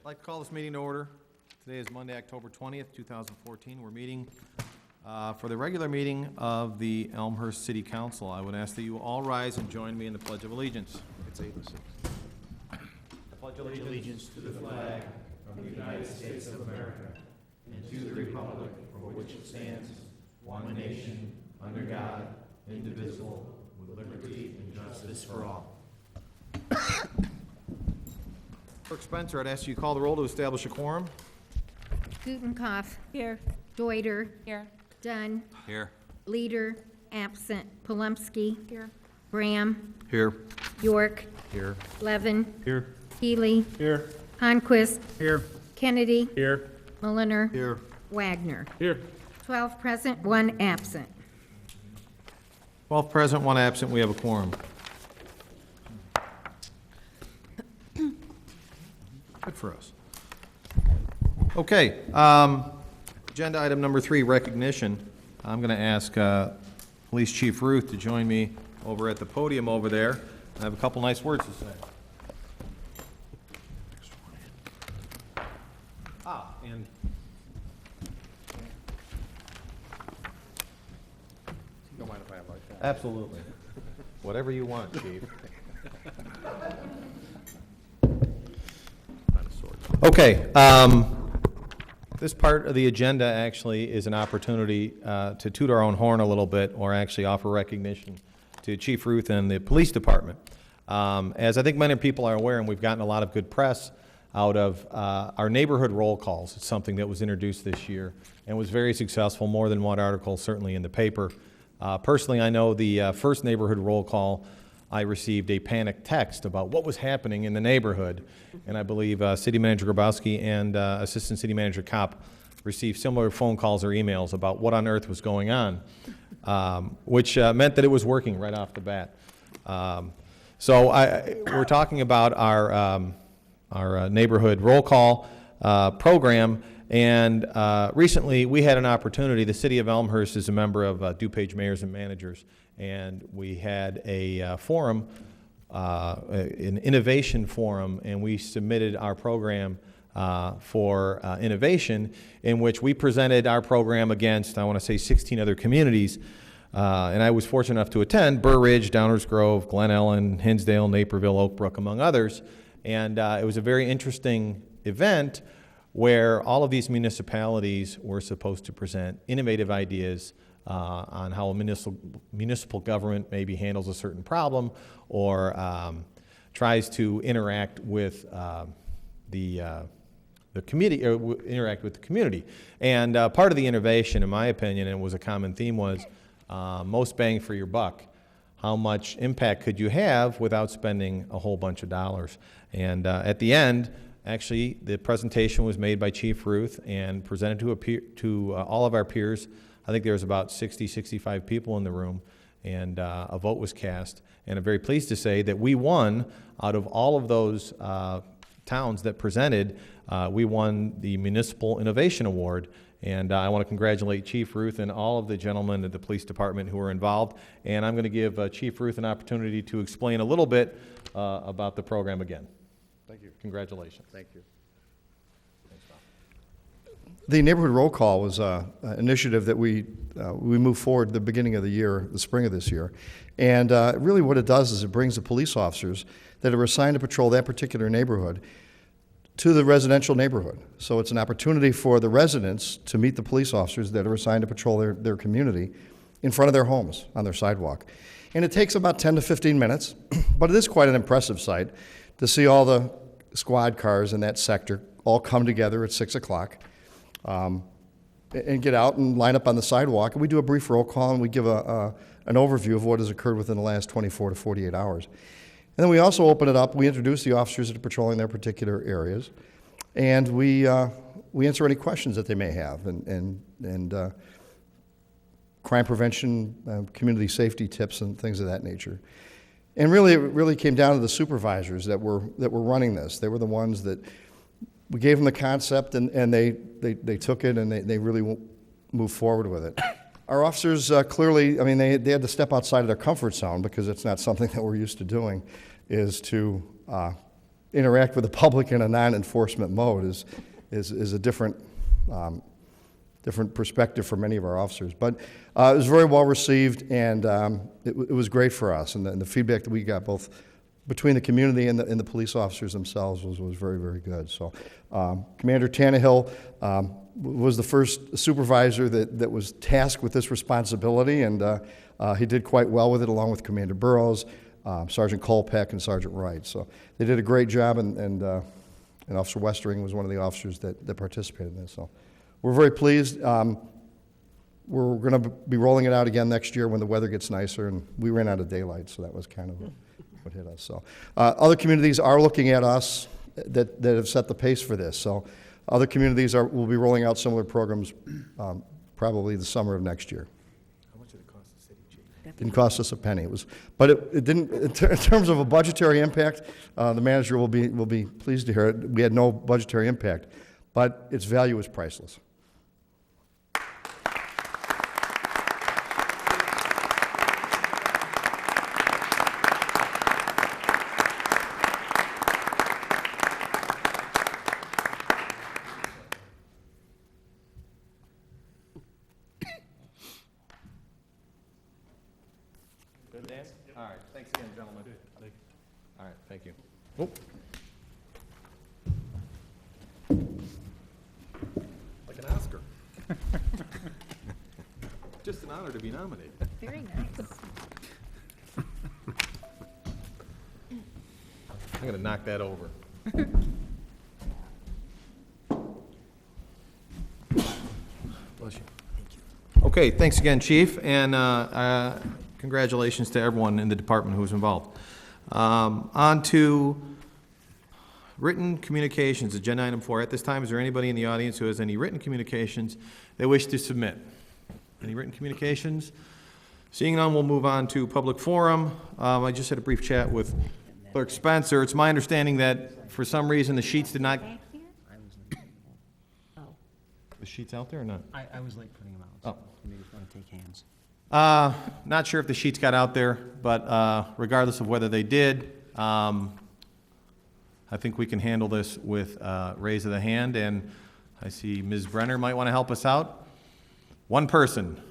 I'd like to call this meeting to order. Today is Monday, October 20th, 2014. We're meeting for the regular meeting of the Elmhurst City Council. I would ask that you all rise and join me in the Pledge of Allegiance. It's 8 and 6. I pledge allegiance to the flag of the United States of America and to the republic for which it stands, one nation, under God, indivisible, with liberty and justice for all. Clerk Spencer, I'd ask you to call the roll to establish a quorum. Gutenkopf. Here. Deuter. Here. Dunn. Here. Leader. Absent. Palumski. Here. Graham. Here. York. Here. Levin. Here. Healy. Here. Honquist. Here. Kennedy. Here. Mulliner. Here. Wagner. Here. 12 present, 1 absent. 12 present, 1 absent. We have a quorum. Good for us. Okay. Agenda item number 3, recognition. I'm going to ask Police Chief Ruth to join me over at the podium over there. I have a couple nice words to say. And You don't mind if I have like that? absolutely. Whatever you want, Chief. Okay, this part of the agenda actually is an opportunity to toot our own horn a little bit, or actually offer recognition to Chief Ruth and the police department. As I think many people are aware, and we've gotten a lot of good press out of our neighborhood roll calls. It's something that was introduced this year and was very successful, more than one article certainly in the paper. Personally, I know the first neighborhood roll call, I received a panic text about what was happening in the neighborhood, and I believe City Manager Grabowski and Assistant City Manager Kopp received similar phone calls or emails about what on earth was going on, which meant that it was working right off the bat. So we're talking about our neighborhood roll call program, and recently we had an opportunity. The City of Elmhurst is a member of DuPage Mayors and Managers, and we had a forum, an innovation forum, and we submitted our program for innovation, in which we presented our program against, I want to say, 16 other communities. And I was fortunate enough to attend Burr Ridge, Downers Grove, Glen Ellen, Hinsdale, Naperville, Oak Brook, among others. And it was a very interesting event where all of these municipalities were supposed to present innovative ideas on how a municipal government maybe handles a certain problem, or tries to interact with the community, or interact with the community. And part of the innovation, in my opinion, and it was a common theme, was most bang for your buck. How much impact could you have without spending a whole bunch of dollars? And at the end, actually, the presentation was made by Chief Ruth and presented to all of our peers. I think there was about 60, 65 people in the room, and a vote was cast. And I'm very pleased to say that we won out of all of those towns that presented. We won the Municipal Innovation Award. And I want to congratulate Chief Ruth and all of the gentlemen at the police department who were involved. And I'm going to give Chief Ruth an opportunity to explain a little bit about the program again. Thank you. Congratulations. Thank you. The neighborhood roll call was an initiative that we moved forward at the beginning of the year, the spring of this year. And really what it does is it brings the police officers that are assigned to patrol that particular neighborhood to the residential neighborhood. So it's an opportunity for the residents to meet the police officers that are assigned to patrol their community in front of their homes, on their sidewalk. And it takes about 10 to 15 minutes, but it is quite an impressive sight to see all the squad cars in that sector all come together at 6 o'clock and get out and line up on the sidewalk. And we do a brief roll call, and we give an overview of what has occurred within the last 24 to 48 hours. And then we also open it up. We introduce the officers that are patrolling their particular areas, and we answer any questions that they may have, and crime prevention, community safety tips, and things of that nature. And really, it really came down to the supervisors that were running this. They were the ones that we gave them the concept, and they took it, and they really moved forward with it. Our officers clearly, I mean, they had to step outside of their comfort zone, because it's not something that we're used to doing, is to interact with the public in a non-enforcement mode is a different different perspective for many of our officers. But it was very well received, and it was great for us. And the feedback that we got both between the community and the police officers themselves was very, very good. So Commander Tannehill was the first supervisor that was tasked with this responsibility, and he did quite well with it, along with Commander Burrows, Sergeant Kolpeck, and Sergeant Wright. So they did a great job, and Officer Westering was one of the officers that participated in this. So we're very pleased. We're going to be rolling it out again next year when the weather gets nicer, and we ran out of daylight, so that was kind of what hit us. So other communities are looking at us that have set the pace for this. So other communities will be rolling out similar programs probably the summer of next year. How much did it cost the city, Chief? Didn't cost us a penny. But it didn't. In terms of a budgetary impact, the manager will be pleased to hear it. We had no budgetary impact, but its value is priceless. Good, Dan? All right, thanks again, gentlemen. All right, thank you. Oh. Like an Oscar. Just an honor to be nominated. Very nice. I'm gonna knock that over. Bless you. Okay, thanks again, Chief, and congratulations to everyone in the department who was involved. On to written communications, agenda item 4. At this time, is there anybody in the audience who has any written communications they wish to submit? Any written communications? Seeing none, we'll move on to public forum. I just had a brief chat with Clerk Spencer. It's my understanding that for some reason the sheets did not, Back here? the sheets out there or not? I was late putting them out, Oh. so maybe if you want to take hands. Not sure if the sheets got out there, but regardless of whether they did, I think we can handle this with raise of the hand, and I see Ms. Brenner might want to help us out. One person,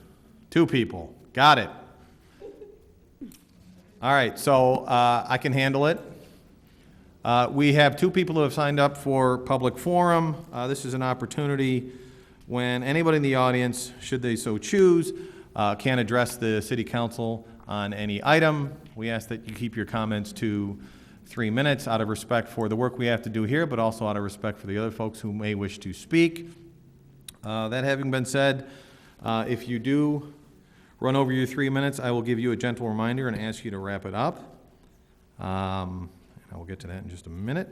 2 people, got it. All right, so I can handle it. We have 2 people who have signed up for public forum. This is an opportunity when anybody in the audience, should they so choose, can address the city council on any item. We ask that you keep your comments to 3 minutes out of respect for the work we have to do here, but also out of respect for the other folks who may wish to speak. That having been said, if you do run over your 3 minutes, I will give you a gentle reminder and ask you to wrap it up. I will get to that in just a minute.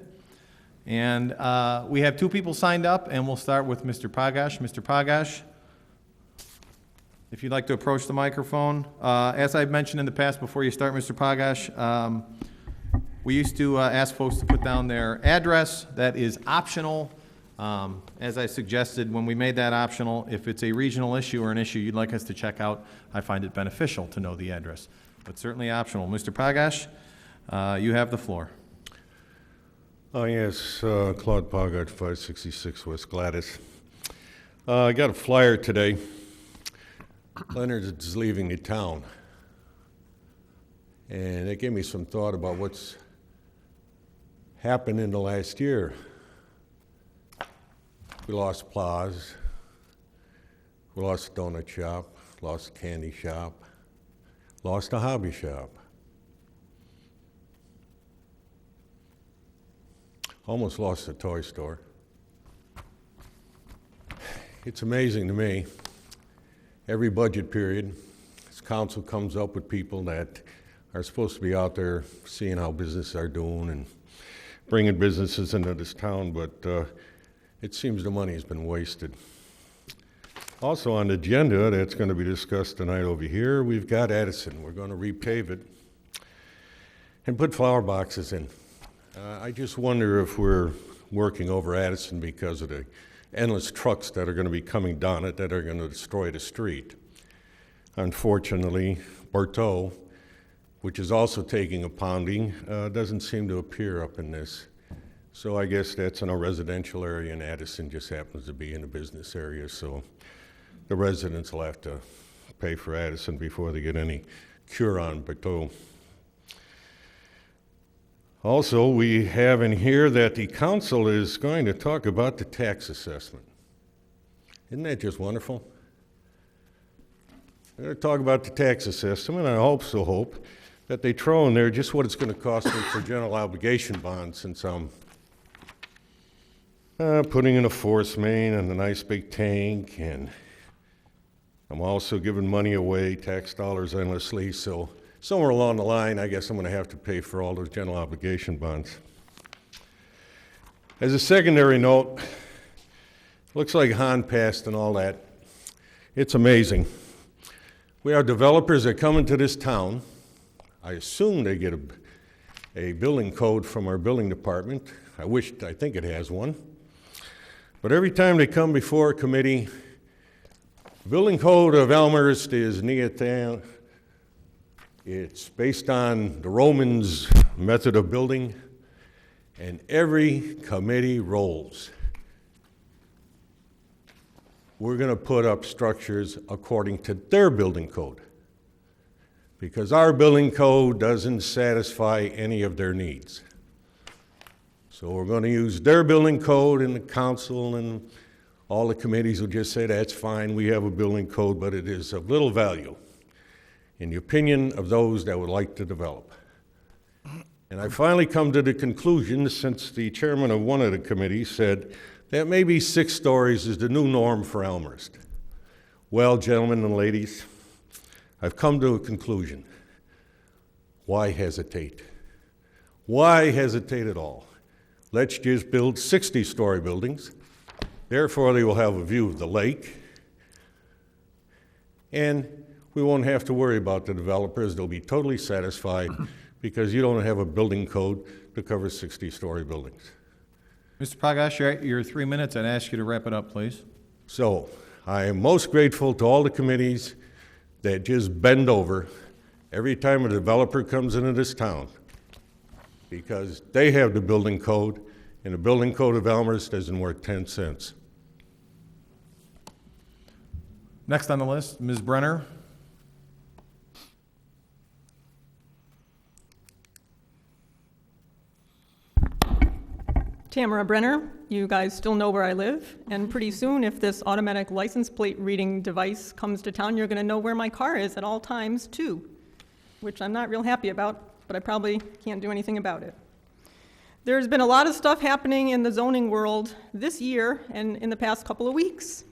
And we have 2 people signed up, and we'll start with Mr. Pagash. Mr. Pagash, if you'd like to approach the microphone. As I've mentioned in the past, before you start, Mr. Pagash, we used to ask folks to put down their address. That is optional. As I suggested, when we made that optional, if it's a regional issue or an issue you'd like us to check out, I find it beneficial to know the address, but certainly optional. Mr. Pagash, you have the floor. Oh, yes, Claude Pogart, 566 West Gladys. I got a flyer today. Leonard is leaving the town. And it gave me some thought about what's happened in the last year. We lost Plaza, we lost a donut shop, lost a candy shop, lost a hobby shop. Almost lost a toy store. It's amazing to me, every budget period, this council comes up with people that are supposed to be out there seeing how businesses are doing and bringing businesses into this town, but it seems the money has been wasted. Also on the agenda that's going to be discussed tonight over here, we've got Addison. We're going to repave it and put flower boxes in. I just wonder if we're working over Addison because of the endless trucks that are going to be coming down it that are going to destroy the street. Unfortunately, Bertaux, which is also taking a pounding, doesn't seem to appear up in this. So I guess that's in a residential area, and Addison just happens to be in a business area, so the residents will have to pay for Addison before they get any cure on Bertaux. Also, we have in here that the council is going to talk about the tax assessment. Isn't that just wonderful? They're going to talk about the tax assessment, and I hope that they throw in there just what it's going to cost them for general obligation bonds, since I'm putting in a force main and a nice big tank, and I'm also giving money away, tax dollars endlessly, so somewhere along the line, I guess I'm going to have to pay for all those general obligation bonds. As a secondary note, looks like Han passed and all that. It's amazing. We have developers that come into this town. I assume they get a building code from our building department. I think it has one. But every time they come before a committee, the building code of Elmhurst is Neapolitan. It's based on the Romans' method of building, and every committee rolls. We're going to put up structures according to their building code, because our building code doesn't satisfy any of their needs. So we're going to use their building code, and the council and all the committees will just say, that's fine, we have a building code, but it is of little value in the opinion of those that would like to develop. And I finally come to the conclusion, since the chairman of one of the committees said that maybe 6 stories is the new norm for Elmhurst. Well, gentlemen and ladies, I've come to a conclusion. Why hesitate? Why hesitate at all? Let's just build 60-story buildings. Therefore, they will have a view of the lake. And we won't have to worry about the developers. They'll be totally satisfied because you don't have a building code to cover 60-story buildings. Mr. Pagash, you're at your 3 minutes. I'd ask you to wrap it up, please. So I am most grateful to all the committees that just bend over every time a developer comes into this town, because they have the building code, and the building code of Elmhurst isn't worth 10 cents. Next on the list, Ms. Brenner. Tamara Brenner, you guys still know where I live, and pretty soon if this automatic license plate reading device comes to town, you're going to know where my car is at all times too, which I'm not real happy about, but I probably can't do anything about it. There's been a lot of stuff happening in the zoning world this year and in the past couple of weeks.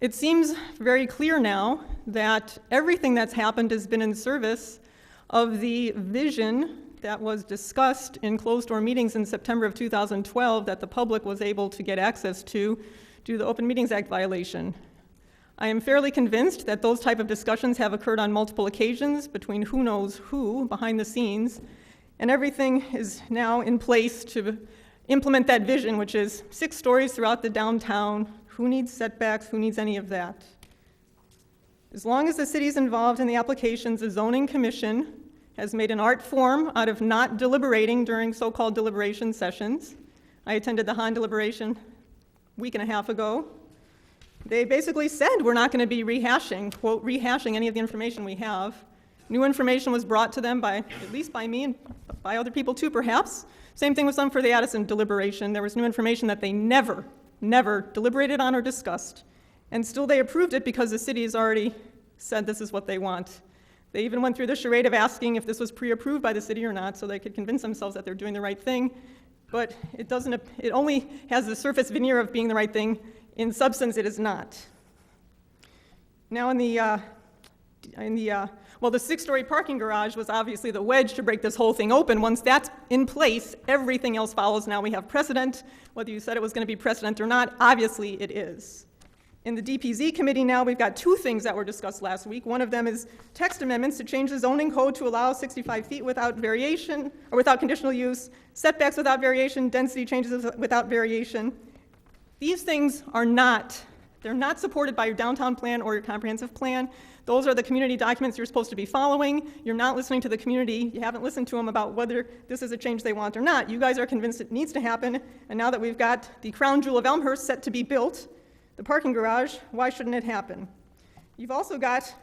It seems very clear now that everything that's happened has been in service of the vision that was discussed in closed-door meetings in September of 2012 that the public was able to get access to due to the Open Meetings Act violation. I am fairly convinced that those type of discussions have occurred on multiple occasions between who knows who behind the scenes, and everything is now in place to implement that vision, which is 6 stories throughout the downtown. Who needs setbacks? Who needs any of that? As long as the city is involved in the applications, the Zoning Commission has made an art form out of not deliberating during so-called deliberation sessions. I attended the Han deliberation a week and a half ago. They basically said we're not going to be rehashing, quote, rehashing any of the information we have. New information was brought to them by, at least by me and by other people too, perhaps. Same thing was done for the Addison deliberation. There was new information that they never deliberated on or discussed. And still they approved it because the city has already said this is what they want. They even went through the charade of asking if this was pre-approved by the city or not so they could convince themselves that they're doing the right thing. But it only has the surface veneer of being the right thing. In substance, it is not. Now the 6-story parking garage was obviously the wedge to break this whole thing open. Once that's in place, everything else follows. Now we have precedent. Whether you said it was going to be precedent or not, obviously it is. In the DPZ committee now, we've got 2 things that were discussed last week. One of them is text amendments to change the zoning code to allow 65 feet without variation, or without conditional use, setbacks without variation, density changes without variation. These things are not They're not supported by your downtown plan or your comprehensive plan. Those are the community documents you're supposed to be following. You're not listening to the community. You haven't listened to them about whether this is a change they want or not. You guys are convinced it needs to happen, and now that we've got the crown jewel of Elmhurst set to be built, the parking garage, why shouldn't it happen? You've also got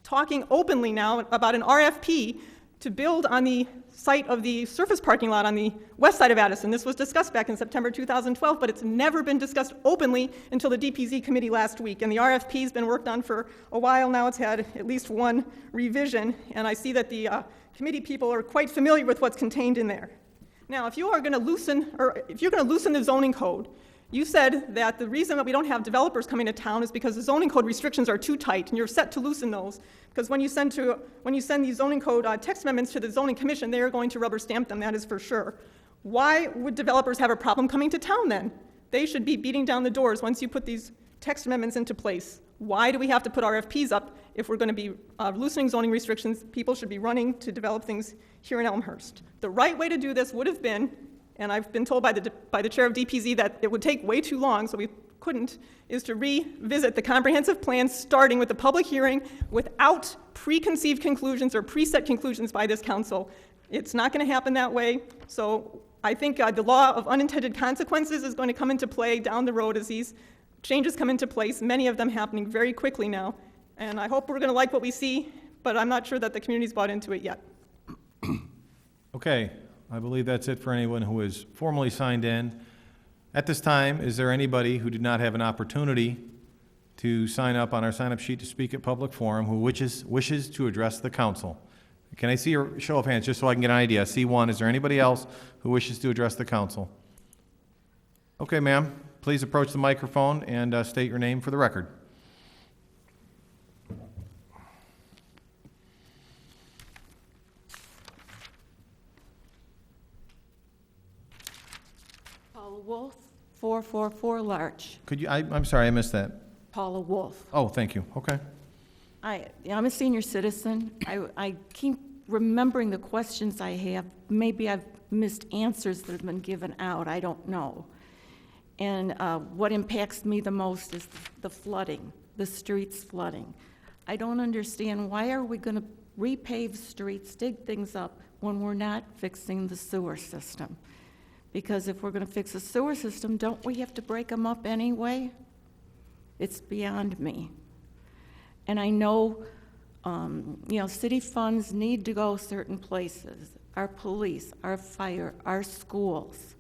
talking openly now about an RFP to build on the site of the surface parking lot on the west side of Addison. This was discussed back in September 2012, but it's never been discussed openly until the DPZ committee last week. And the RFP's been worked on for a while now. It's had at least one revision, and I see that the committee people are quite familiar with what's contained in there. Now, if you're going to loosen the zoning code, you said that the reason that we don't have developers coming to town is because the zoning code restrictions are too tight, and you're set to loosen those. Because when you send these zoning code text amendments to the zoning commission, they are going to rubber stamp them, that is for sure. Why would developers have a problem coming to town then? They should be beating down the doors once you put these text amendments into place. Why do we have to put RFPs up if we're going to be loosening zoning restrictions? People should be running to develop things here in Elmhurst. The right way to do this would have been, and I've been told by the chair of DPZ that it would take way too long, so we couldn't, is to revisit the comprehensive plan starting with the public hearing without preconceived conclusions or preset conclusions by this council. It's not going to happen that way, so I think the law of unintended consequences is going to come into play down the road as these changes come into place, many of them happening very quickly now, and I hope we're going to like what we see, but I'm not sure that the community's bought into it yet. Okay, I believe that's it for anyone who is formally signed in. At this time, is there anybody who did not have an opportunity to sign up on our sign-up sheet to speak at public forum who wishes to address the council? Can I see your show of hands, just so I can get an idea? I see one. Is there anybody else who wishes to address the council? Okay, ma'am. Please approach the microphone and state your name for the record. Paula Wolf, 444 Larch. Could you, I'm sorry, I missed that. Paula Wolf. Oh, thank you. Okay. I'm a senior citizen. I keep remembering the questions I have. Maybe I've missed answers that have been given out. I don't know. And what impacts me the most is the flooding, the streets flooding. I don't understand, why are we going to repave streets, dig things up, when we're not fixing the sewer system? Because if we're going to fix the sewer system, don't we have to break them up anyway? It's beyond me. And I know, city funds need to go certain places, our police, our fire, our schools.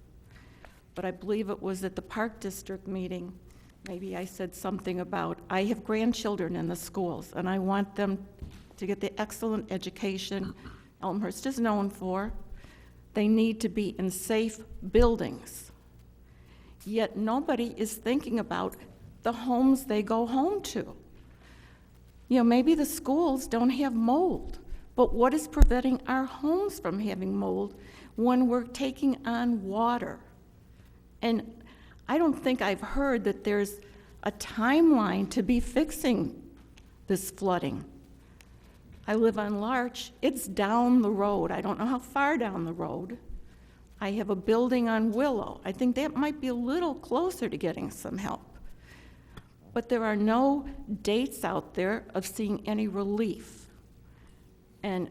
But I believe it was at the Park District meeting, maybe I said something about, I have grandchildren in the schools, and I want them to get the excellent education Elmhurst is known for. They need to be in safe buildings. Yet nobody is thinking about the homes they go home to. Maybe the schools don't have mold, but what is preventing our homes from having mold when we're taking on water? And I don't think I've heard that there's a timeline to be fixing this flooding. I live on Larch. It's down the road. I don't know how far down the road. I have a building on Willow. I think that might be a little closer to getting some help. But there are no dates out there of seeing any relief. And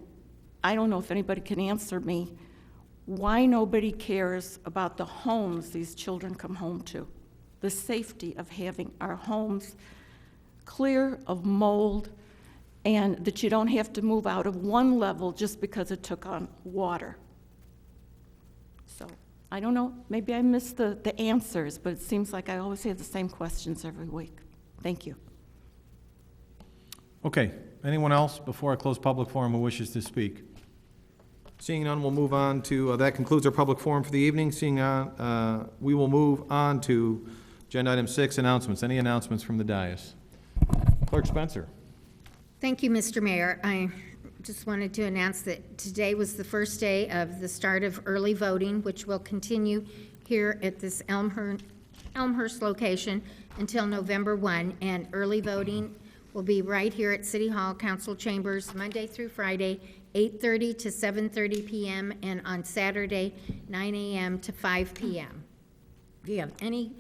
I don't know if anybody can answer me why nobody cares about the homes these children come home to, the safety of having our homes clear of mold, and that you don't have to move out of one level just because it took on water. So I don't know, maybe I missed the answers, but it seems like I always have the same questions every week. Thank you. Okay. Anyone else before I close public forum who wishes to speak? Seeing none, we'll move on to, that concludes our public forum for the evening. Seeing none, we will move on to agenda item 6, announcements. Any announcements from the dais? Clerk Spencer. Thank you, Mr. Mayor. I just wanted to announce that today was the first day of the start of early voting, which will continue here at this Elmhurst location until November 1, and early voting will be right here at City Hall Council Chambers, Monday through Friday, 8:30 to 7:30 p.m., and on Saturday, 9 a.m. to 5 p.m. If you have any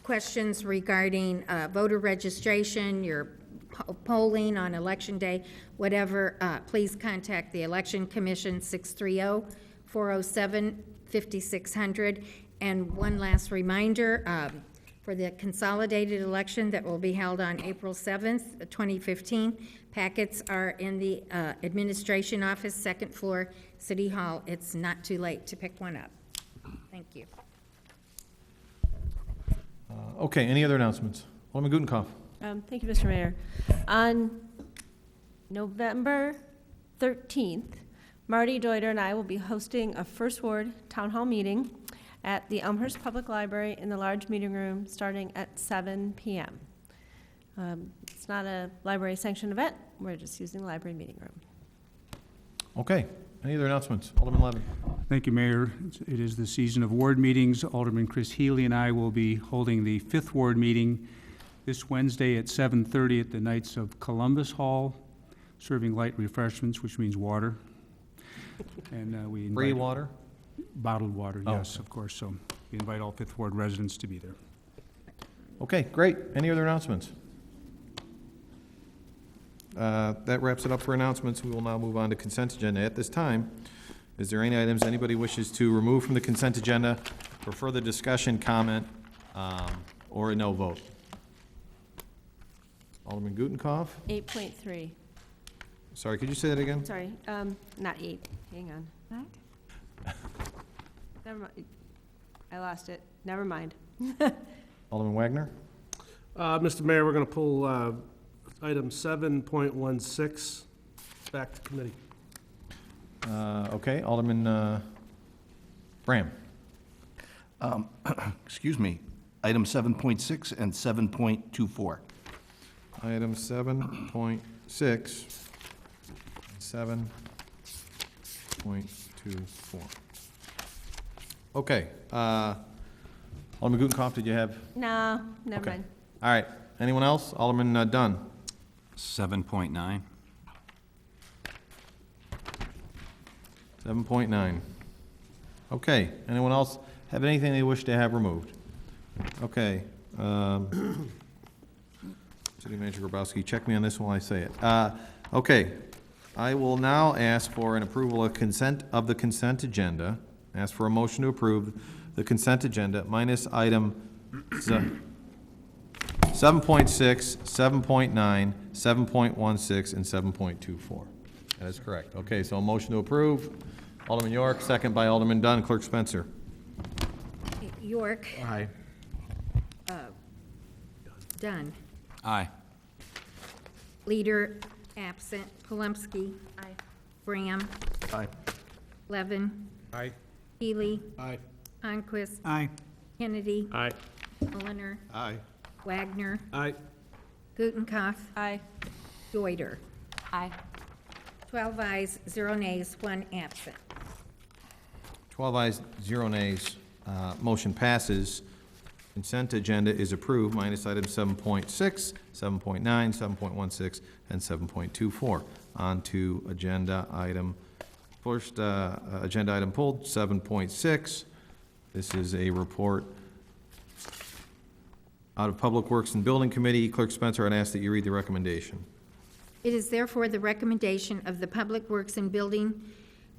questions regarding voter registration, your polling on Election Day, whatever, please contact the Election Commission, 630-407-5600. And one last reminder, for the consolidated election that will be held on April 7th, 2015, packets are in the administration office, second floor, City Hall. It's not too late to pick one up. Thank you. Okay, any other announcements? Alderman Gutenkopf. Thank you, Mr. Mayor. On November 13th, Marty Deuter and I will be hosting a First Ward Town Hall meeting at the Elmhurst Public Library in the large meeting room starting at 7 p.m. It's not a library-sanctioned event. We're just using the library meeting room. Okay, any other announcements? Alderman Levin. Thank you, Mayor. It is the season of ward meetings. Alderman Chris Healy and I will be holding the 5th Ward meeting this Wednesday at 7:30 at the Knights of Columbus Hall, serving light refreshments, which means water. And we invite Free water? bottled water, Oh, yes, of course. So we invite all 5th Ward residents to be there. Okay, great. Any other announcements? That wraps it up for announcements. We will now move on to consent agenda. At this time, is there any items anybody wishes to remove from the consent agenda for further discussion, comment, or a no vote? Alderman Gutenkopf? 8.3. Sorry, could you say that again? Sorry, not 8. Hang on. What? Never mind. I lost it. Never mind. Alderman Wagner? Mr. Mayor, we're going to pull item 7.16 back to committee. Okay, Alderman Bram? Excuse me, item 7.6 and 7.24. Item 7.6, 7.24. Okay, Alderman Gutenkopf, did you have? No, never Okay. mind. All right, anyone else? Alderman Dunn? 7.9. 7.9. Okay, anyone else have anything they wish to have removed? Okay. City Manager Grabowski, check me on this while I say it. Okay, I will now ask for an approval of the consent agenda. Ask for a motion to approve the consent agenda minus item 7.6, 7.9, 7.16, and 7.24. That is correct. Okay, so a motion to approve. Alderman York, second by Alderman Dunn. Clerk Spencer. York, Aye. Dunn. Aye. Leader, absent. Palumski. Aye. Graham. Aye. Levin. Aye. Healy. Aye. Onquist. Aye. Kennedy. Aye. Mulliner. Aye. Wagner. Aye. Gutenkopf. Aye. Deuter. Aye. 12 ayes, 0 nays, 1 absent. 12 ayes, 0 nays. Motion passes. Consent agenda is approved minus items 7.6, 7.9, 7.16, and 7.24. On to agenda item, first agenda item pulled, 7.6. This is a report out of Public Works and Building Committee. Clerk Spencer, I'd ask that you read the recommendation. It is therefore the recommendation of the Public Works and Building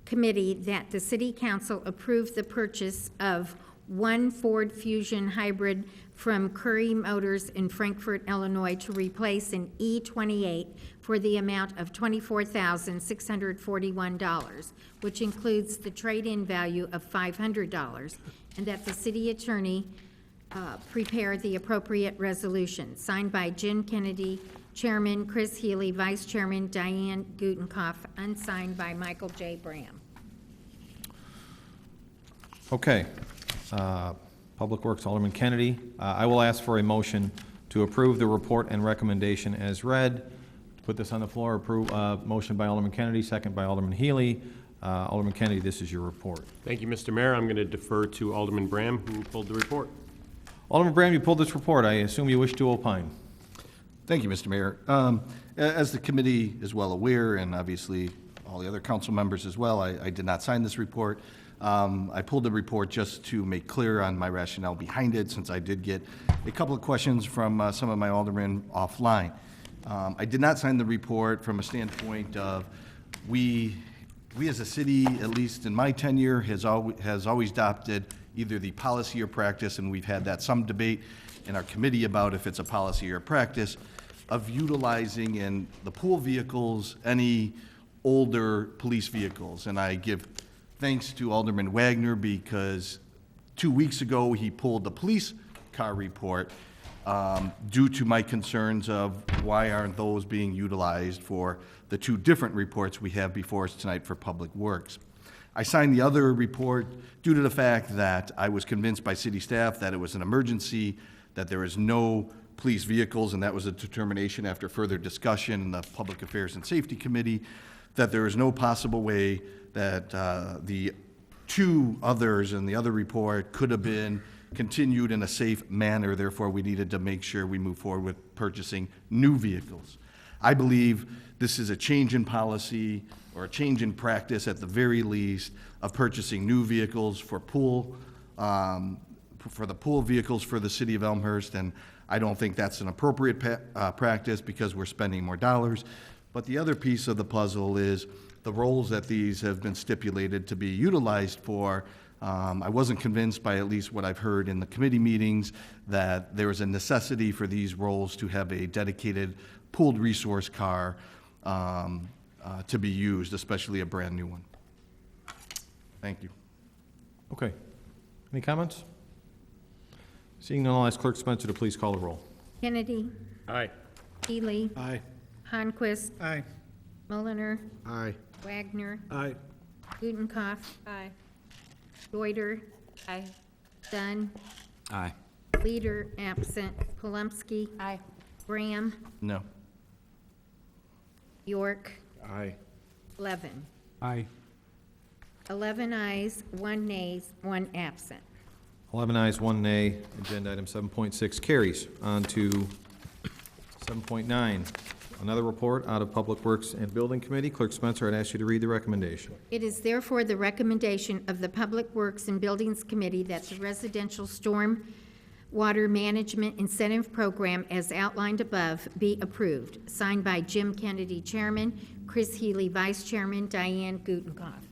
Committee that the City Council approve the purchase of one Ford Fusion Hybrid from Curry Motors in Frankfort, Illinois, to replace an E28 for the amount of $24,641, which includes the trade-in value of $500, and that the city attorney prepare the appropriate resolution. Signed by Jen Kennedy, Chairman Chris Healy, Vice Chairman Diane Gutenkopf, unsigned by Michael J. Bram. Okay. Public Works, Alderman Kennedy. I will ask for a motion to approve the report and recommendation as read. Put this on the floor. Approve, motion by Alderman Kennedy, second by Alderman Healy. Alderman Kennedy, this is your report. Thank you, Mr. Mayor. I'm going to defer to Alderman Bram, who pulled the report. Alderman Bram, you pulled this report. I assume you wish to opine. Thank you, Mr. Mayor. As the committee is well aware, and obviously all the other council members as well, I did not sign this report. I pulled the report just to make clear on my rationale behind it, since I did get a couple of questions from some of my aldermen offline. I did not sign the report from a standpoint of we as a city, at least in my tenure, has always adopted either the policy or practice, and we've had that some debate in our committee about if it's a policy or a practice, of utilizing in the pool vehicles any older police vehicles. And I give thanks to Alderman Wagner because 2 weeks ago he pulled the police car report due to my concerns of why aren't those being utilized for the two different reports we have before us tonight for Public Works. I signed the other report due to the fact that I was convinced by city staff that it was an emergency, that there is no police vehicles, and that was a determination after further discussion in the Public Affairs and Safety Committee, that there is no possible way that the two others in the other report could have been continued in a safe manner. Therefore, we needed to make sure we move forward with purchasing new vehicles. I believe this is a change in policy or a change in practice at the very least of purchasing new vehicles for the pool vehicles for the city of Elmhurst, and I don't think that's an appropriate practice because we're spending more dollars. But the other piece of the puzzle is the roles that these have been stipulated to be utilized for. I wasn't convinced by at least what I've heard in the committee meetings that there is a necessity for these roles to have a dedicated pooled resource car to be used, especially a brand-new one. Thank you. Okay. Any comments? Seeing none, I'll ask Clerk Spencer to please call the roll. Kennedy. Aye. Healy. Aye. Honquist. Aye. Mulliner. Aye. Wagner. Aye. Gutenkopf. Aye. Deuter. Aye. Dunn. Aye. Leader absent. Palumski. Aye. Graham. No. York. Aye. Levin. Aye. 11 ayes, 1 nays, 1 absent. 11 ayes, 1 nay. Agenda item 7.6 carries. On to 7.9. Another report out of Public Works and Building Committee. Clerk Spencer, I'd ask you to read the recommendation. It is therefore the recommendation of the Public Works and Buildings Committee that the residential storm water management incentive program as outlined above be approved. Signed by Jim Kennedy, Chairman, Chris Healy, Vice Chairman, Diane Gutenkopf.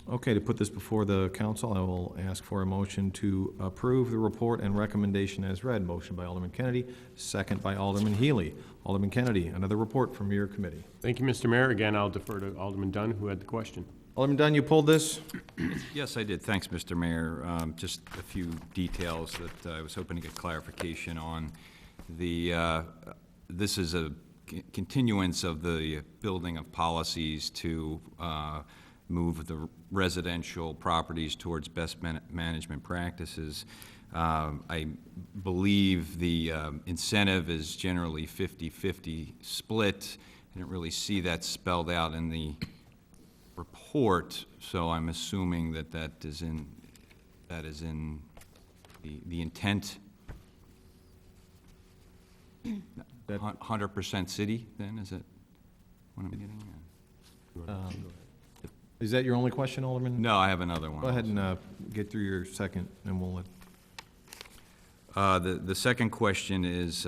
Okay, to put this before the council, I will ask for a motion to approve the report and recommendation as read. Motion by Alderman Kennedy, second by Alderman Healy. Alderman Kennedy, another report from your committee. Thank you, Mr. Mayor. Again, I'll defer to Alderman Dunn, who had the question. Alderman Dunn, you pulled this? Yes, I did. Thanks, Mr. Mayor. Just a few details that I was hoping to get clarification on. This is a continuance of the building of policies to move the residential properties towards best management practices. I believe the incentive is generally 50-50 split. I didn't really see that spelled out in the report, so I'm assuming that that is in the intent. 100% city, then, is it what I'm getting at? Is that your only question, Alderman? No, I have another one. Go ahead and get through your second, and we'll let... The second question is,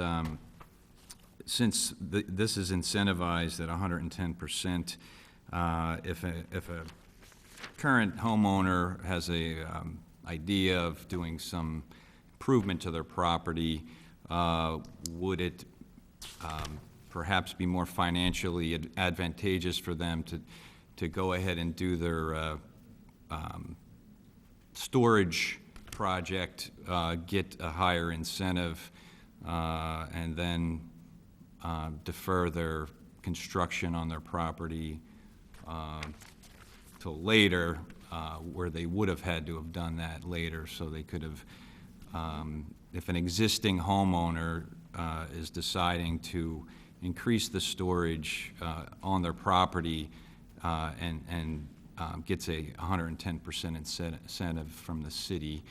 since this is incentivized at 110%, if a current homeowner has a idea of doing some improvement to their property, would it perhaps be more financially advantageous for them to go ahead and do their storage project, get a higher incentive, and then defer their construction on their property till later, where they would have had to have done that later, so they could have, if an existing homeowner is deciding to increase the storage on their property and gets a 110% incentive from the city,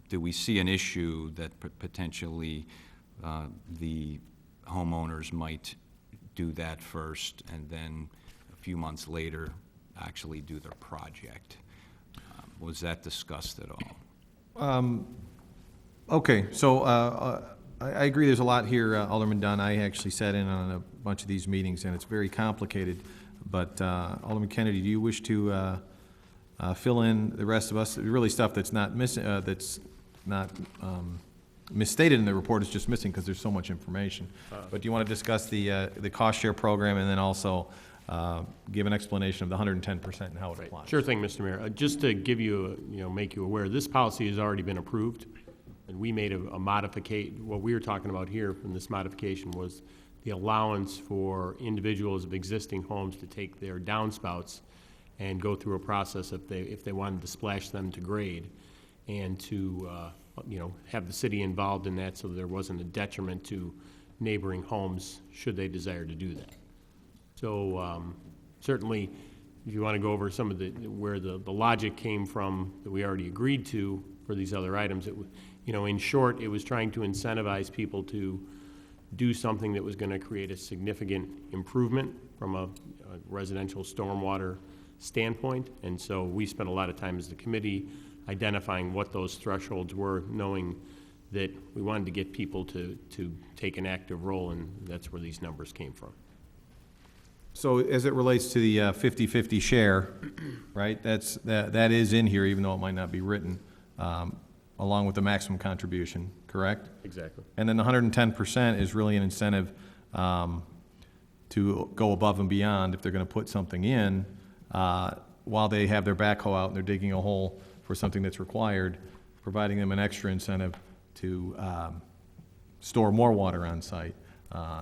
do we see an issue that potentially the homeowners might do that first and then few months later, actually do their project. Was that discussed at all? Okay, so I agree there's a lot here, Alderman Dunn. I actually sat in on a bunch of these meetings, and it's very complicated. But Alderman Kennedy, do you wish to fill in the rest of us? Really stuff that's not misstated in the report is just missing because there's so much information. But do you want to discuss the cost share program and then also give an explanation of the 110% and how it applies? Sure thing, Mr. Mayor. Just to give you, make you aware, this policy has already been approved, and we made a modification. What we were talking about here from this modification was the allowance for individuals of existing homes to take their downspouts and go through a process if they wanted to splash them to grade, and to have the city involved in that so there wasn't a detriment to neighboring homes should they desire to do that. So certainly, if you want to go over some of where the logic came from that we already agreed to for these other items, in short, it was trying to incentivize people to do something that was going to create a significant improvement from a residential stormwater standpoint. And so we spent a lot of time as the committee identifying what those thresholds were, knowing that we wanted to get people to take an active role, and that's where these numbers came from. So as it relates to the 50-50 share, right, that is in here, even though it might not be written, along with the maximum contribution, correct? Exactly. And then the 110% is really an incentive to go above and beyond if they're going to put something in while they have their backhoe out and they're digging a hole for something that's required, providing them an extra incentive to store more water on site.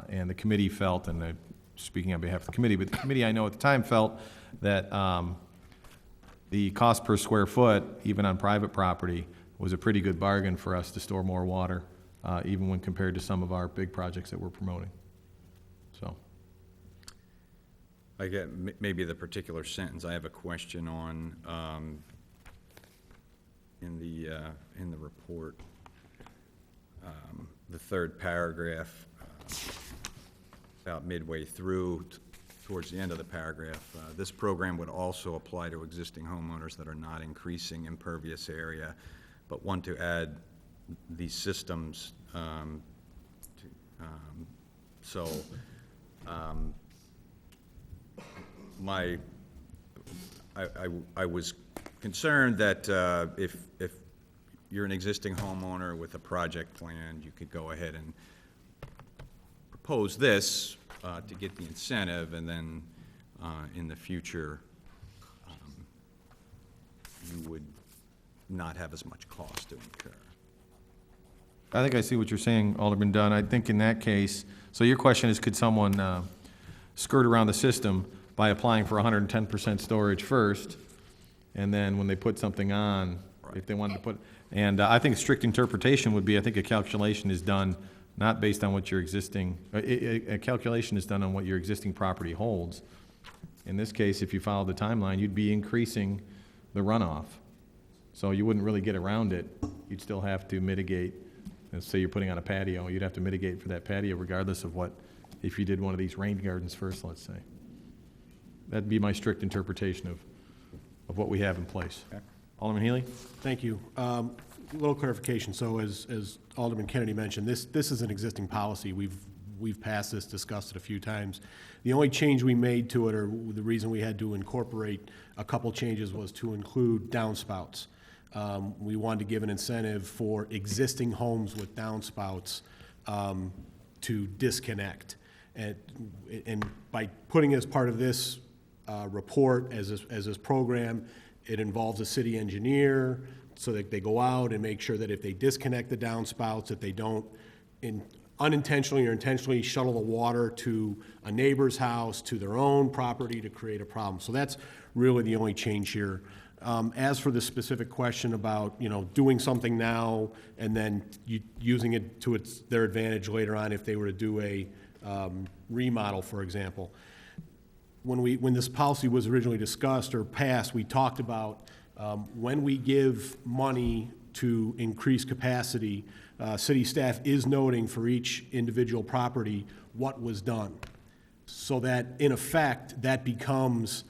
And the committee felt, and speaking on behalf of the committee, but the committee I know at the time felt that the cost per square foot, even on private property, was a pretty good bargain for us to store more water, even when compared to some of our big projects that we're promoting. So. I get maybe the particular sentence I have a question on in the report. The third paragraph, about midway through, towards the end of the paragraph, this program would also apply to existing homeowners that are not increasing impervious area, but want to add these systems. I was concerned that if you're an existing homeowner with a project plan, you could go ahead and propose this to get the incentive, and then in the future you would not have as much cost to incur. I think I see what you're saying, Alderman Dunn. I think in that case, so your question is, could someone skirt around the system by applying for 110% storage first, and then when they put something on, if they wanted to put, and I think a strict interpretation would be, I think a calculation is done not based on what your existing, a calculation is done on what your existing property holds. In this case, if you follow the timeline, you'd be increasing the runoff. So you wouldn't really get around it. You'd still have to mitigate. Let's say you're putting on a patio, you'd have to mitigate for that patio regardless of what, if you did one of these rain gardens first, let's say. That'd be my strict interpretation of what we have in place. Okay. Alderman Healy? Thank you. A little clarification. So as Alderman Kennedy mentioned, this is an existing policy. We've passed this, discussed it a few times. The only change we made to it, or the reason we had to incorporate a couple changes, was to include downspouts. We wanted to give an incentive for existing homes with downspouts to disconnect. And by putting as part of this report as this program, it involves a city engineer so that they go out and make sure that if they disconnect the downspouts, that they don't unintentionally or intentionally shuttle the water to a neighbor's house, to their own property to create a problem. So that's really the only change here. As for the specific question about, doing something now and then using it to their advantage later on if they were to do a remodel, for example. When this policy was originally discussed or passed, we talked about when we give money to increase capacity, city staff is noting for each individual property what was done. so that, in effect, that becomes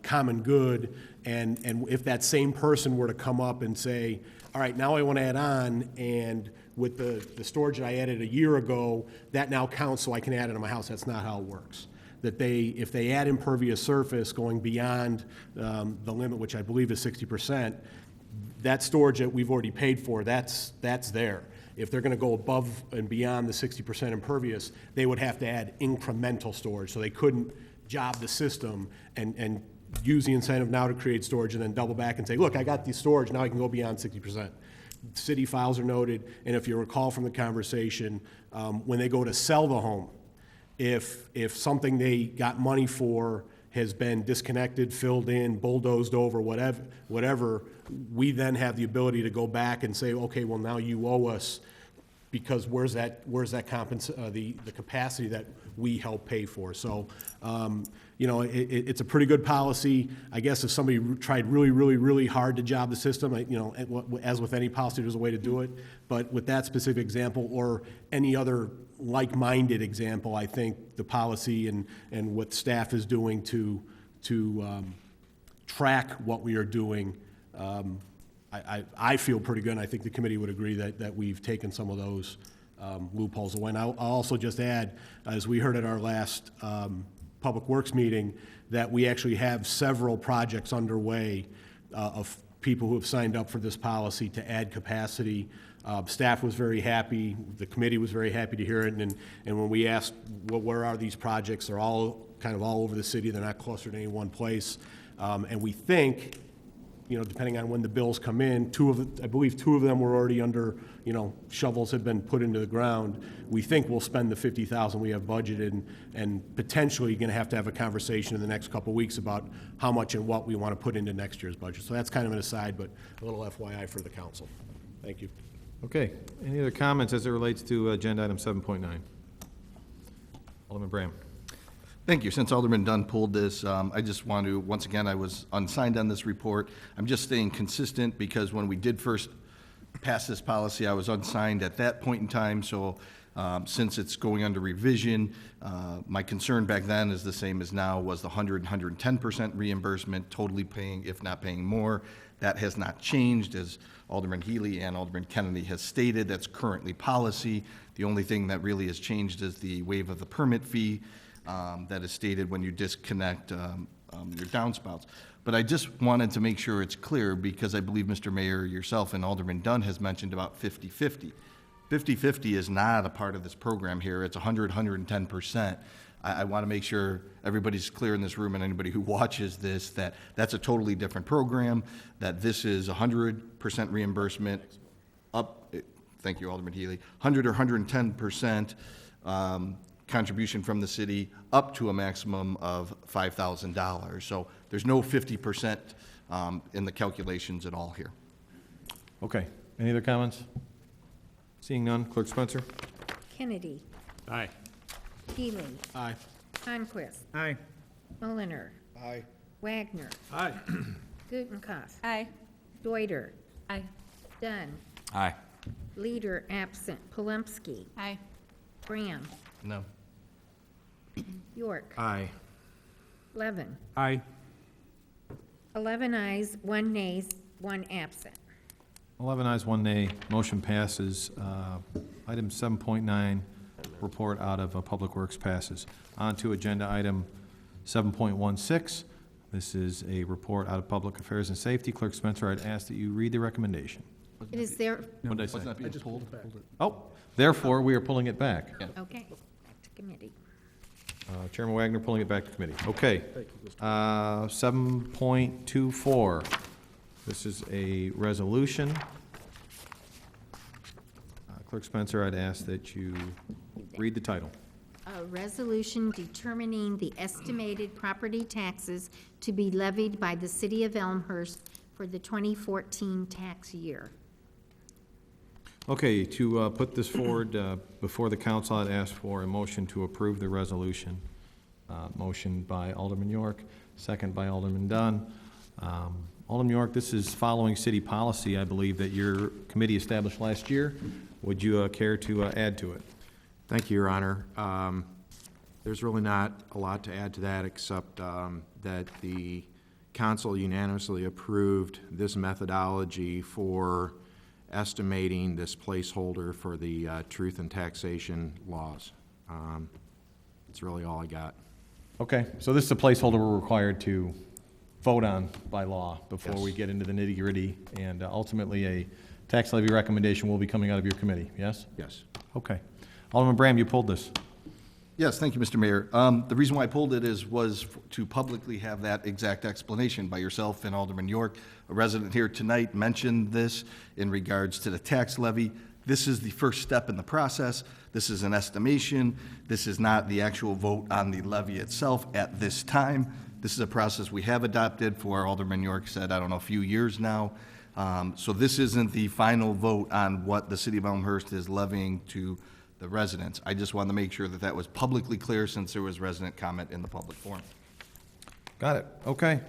common good, and if that same person were to come up and say, all right, now I want to add on, and with the storage that I added a year ago, that now counts so I can add it to my house, that's not how it works. That if they add impervious surface going beyond the limit, which I believe is 60%, that storage that we've already paid for, that's there. If they're going to go above and beyond the 60% impervious, they would have to add incremental storage, so they couldn't job the system and use the incentive now to create storage and then double back and say, look, I got the storage, now I can go beyond 60%. City files are noted, and if you recall from the conversation, when they go to sell the home, if something they got money for has been disconnected, filled in, bulldozed over, whatever, we then have the ability to go back and say, okay, well, now you owe us, because where's that the capacity that we help pay for? So, it's a pretty good policy. I guess if somebody tried really, really, really hard to job the system, as with any policy, there's a way to do it. But with that specific example or any other like-minded example, I think the policy and what staff is doing to track what we are doing, I feel pretty good, and I think the committee would agree that we've taken some of those loopholes away. And I'll also just add, as we heard at our last Public Works meeting, that we actually have several projects underway of people who have signed up for this policy to add capacity. Staff was very happy, the committee was very happy to hear it, and when we asked, well, where are these projects, they're all kind of all over the city, they're not clustered in any one place. And we think, depending on when the bills come in, I believe two of them were already under, shovels had been put into the ground. We think we'll spend the $50,000 we have budgeted, and potentially going to have a conversation in the next couple of weeks about how much and what we want to put into next year's budget. So that's kind of an aside, but a little FYI for the council. Thank you. Okay. Any other comments as it relates to agenda item 7.9? Alderman Bram. Thank you. Since Alderman Dunn pulled this, I just want to, once again, I was unsigned on this report. I'm just staying consistent because when we did first pass this policy, I was unsigned at that point in time. So since it's going under revision, my concern back then is the same as now, was the 110% reimbursement, totally paying, if not paying more. That has not changed, as Alderman Healy and Alderman Kennedy has stated. That's currently policy. The only thing that really has changed is the waive of the permit fee that is stated when you disconnect your downspouts. But I just wanted to make sure it's clear, because I believe, Mr. Mayor, yourself and Alderman Dunn has mentioned about 50-50. 50-50 is not a part of this program here. It's 110%. I want to make sure everybody's clear in this room, and anybody who watches this, that that's a totally different program, that this is 100% reimbursement up, thank you, Alderman Healy, 100 or 110% contribution from the city up to a maximum of $5,000. So there's no 50% in the calculations at all here. Okay. Any other comments? Seeing none, Clerk Spencer? Kennedy. Aye. Healy. Aye. Conquest. Aye. Mulliner. Aye. Wagner. Aye. Gutenkopf. Aye. Deuter. Aye. Dunn. Aye. Leader absent. Palumski. Aye. Graham. No. York. Aye. Levin. Aye. 11 ayes, 1 nays, 1 absent. 11 ayes, 1 nay. Motion passes. Item 7.9, report out of Public Works passes. On to agenda item 7.16. This is a report out of Public Affairs and Safety. Clerk Spencer, I'd ask that you read the recommendation. It is there, What did I say? Wasn't that being pulled? Oh, therefore, we are pulling it back. okay, back to committee. Chairman Wagner pulling it back to committee. Okay. 7.24. This is a resolution. Clerk Spencer, I'd ask that you read the title. A resolution determining the estimated property taxes to be levied by the city of Elmhurst for the 2014 tax year. Okay, to put this forward before the council, I'd ask for a motion to approve the resolution. Motion by Alderman York, second by Alderman Dunn. Alderman York, this is following city policy, I believe, that your committee established last year. Would you care to add to it? Thank you, Your Honor. There's really not a lot to add to that, except that the council unanimously approved this methodology for estimating this placeholder for the truth and taxation laws. That's really all I got. Okay, so this is a placeholder we're required to vote on by law before Yes. we get into the nitty-gritty, and ultimately a tax levy recommendation will be coming out of your committee, yes? Yes. Okay. Alderman Bram, you pulled this. Yes, thank you, Mr. Mayor. The reason why I pulled it was to publicly have that exact explanation by yourself and Alderman York. A resident here tonight mentioned this in regards to the tax levy. This is the first step in the process. This is an estimation. This is not the actual vote on the levy itself at this time. This is a process we have adopted for, Alderman York said, I don't know, a few years now. So this isn't the final vote on what the city of Elmhurst is levying to the residents. I just wanted to make sure that that was publicly clear since there was resident comment in the public forum. Got it, okay.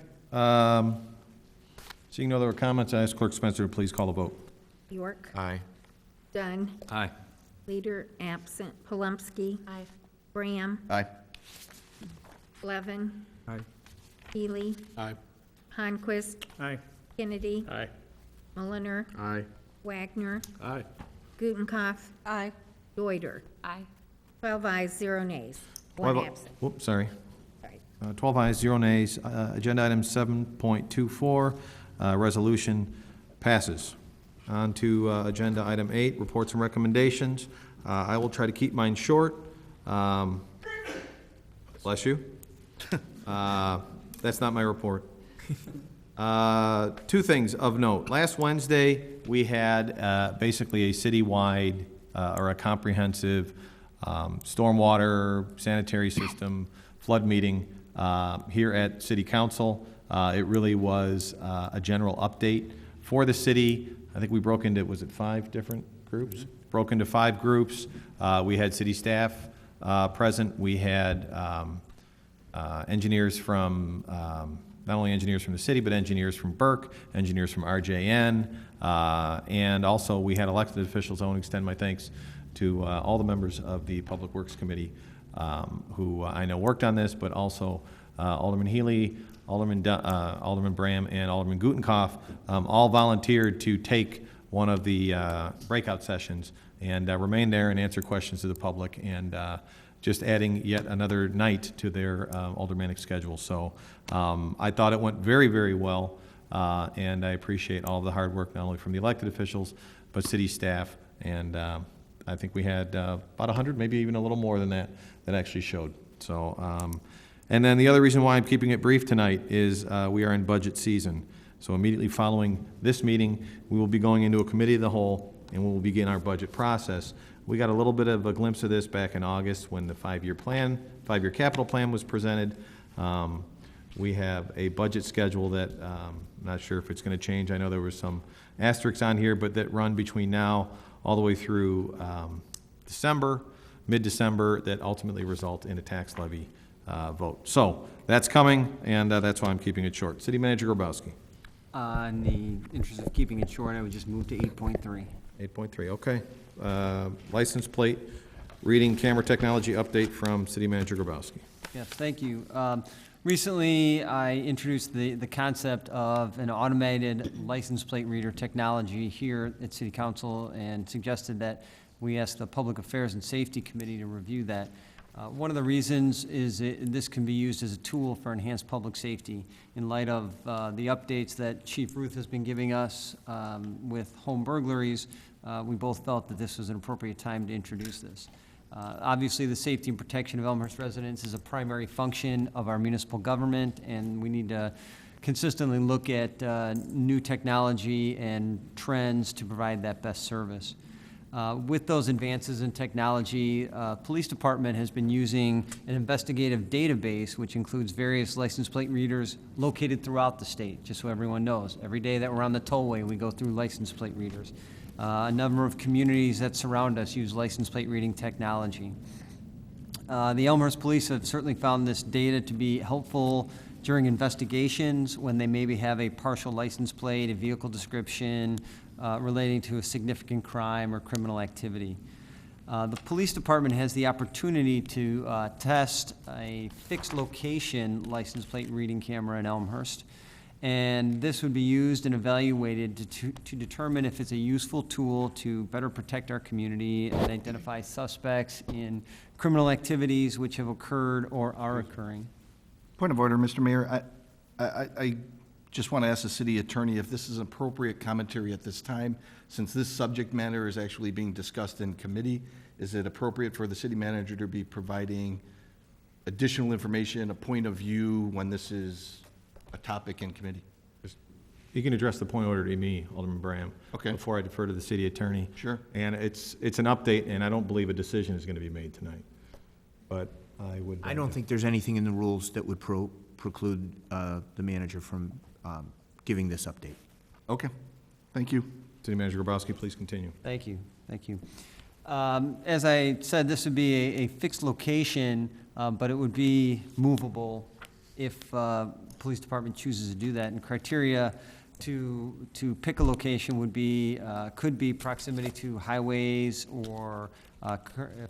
Seeing no other comments, I ask Clerk Spencer to please call the vote. York. Aye. Dunn. Aye. Leader absent. Palumski. Aye. Graham. Aye. Levin. Aye. Healy. Aye. Honquist. Aye. Kennedy. Aye. Mulliner. Aye. Wagner. Aye. Gutenkopf. Aye. Deuter. Aye. 12 ayes, 0 nays. One 12 absent. Whoops, sorry. Sorry. 12 ayes, 0 nays. Agenda item 7.24, resolution passes. On to agenda item 8, reports and recommendations. I will try to keep mine short. Bless you. That's not my report. Two things of note. Last Wednesday, we had basically a citywide or a comprehensive stormwater, sanitary system, flood meeting here at City Council. It really was a general update for the city. I think we broke into, was it 5 different groups? Broke into 5 groups. We had city staff present. We had engineers from, not only engineers from the city, but engineers from Burke, engineers from RJN, and also we had elected officials. I want to extend my thanks to all the members of the Public Works Committee who I know worked on this, but also Alderman Healy, Alderman Bram, and Alderman Gutenkopf all volunteered to take one of the breakout sessions and remain there and answer questions to the public, and just adding yet another night to their aldermanic schedule. So I thought it went very, very well, and I appreciate all of the hard work, not only from the elected officials, but city staff, and I think we had about 100, maybe even a little more than that, that actually showed. So, and then the other reason why I'm keeping it brief tonight is we are in budget season. So immediately following this meeting, we will be going into a committee of the whole, and we will begin our budget process. We got a little bit of a glimpse of this back in August when the 5-year capital plan was presented. We have a budget schedule that I'm not sure if it's going to change. I know there were some asterisks on here, but that run between now all the way through December, mid-December, that ultimately result in a tax levy vote. So that's coming, and that's why I'm keeping it short. City Manager Grabowski. In the interest of keeping it short, I would just move to 8.3. 8.3, okay. License plate reading camera technology update from City Manager Grabowski. Yes, thank you. Recently, I introduced the concept of an automated license plate reader technology here at City Council and suggested that we ask the Public Affairs and Safety Committee to review that. One of the reasons is this can be used as a tool for enhanced public safety in light of the updates that Chief Ruth has been giving us with home burglaries. We both felt that this was an appropriate time to introduce this. Obviously, the safety and protection of Elmhurst residents is a primary function of our municipal government, and we need to consistently look at new technology and trends to provide that best service. With those advances in technology, police department has been using an investigative database which includes various license plate readers located throughout the state, just so everyone knows. Every day that we're on the tollway, we go through license plate readers. A number of communities that surround us use license plate reading technology. The Elmhurst Police have certainly found this data to be helpful during investigations when they maybe have a partial license plate, a vehicle description relating to a significant crime or criminal activity. The police department has the opportunity to test a fixed location license plate reading camera in Elmhurst. And this would be used and evaluated to determine if it's a useful tool to better protect our community and identify suspects in criminal activities which have occurred or are occurring. Point of order, Mr. Mayor. I just want to ask the city attorney if this is appropriate commentary at this time. Since this subject matter is actually being discussed in committee, is it appropriate for the city manager to be providing additional information, a point of view when this is a topic in committee? You can address the point of order to me, Alderman Bram. Okay. Before I defer to the city attorney. Sure. And it's an update, and I don't believe a decision is going to be made tonight. But I would. I don't think there's anything in the rules that would preclude the manager from giving this update. Okay. Thank you. City Manager Grabowski, please continue. Thank you, thank you. As I said, this would be a fixed location, but it would be movable if police department chooses to do that. And criteria to pick a location would be, could be proximity to highways or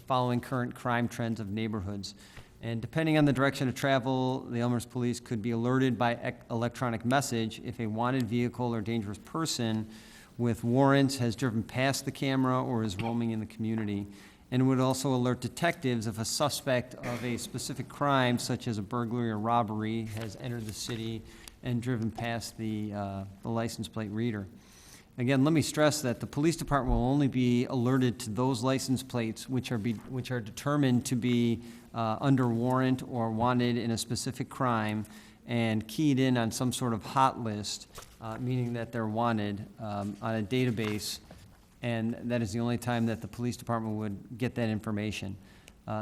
following current crime trends of neighborhoods. And depending on the direction of travel, the Elmhurst Police could be alerted by electronic message if a wanted vehicle or dangerous person with warrants has driven past the camera or is roaming in the community. And would also alert detectives if a suspect of a specific crime, such as a burglary or robbery, has entered the city and driven past the license plate reader. Again, let me stress that the police department will only be alerted to those license plates which are determined to be under warrant or wanted in a specific crime and keyed in on some sort of hot list, meaning that they're wanted on a database, and that is the only time that the police department would get that information.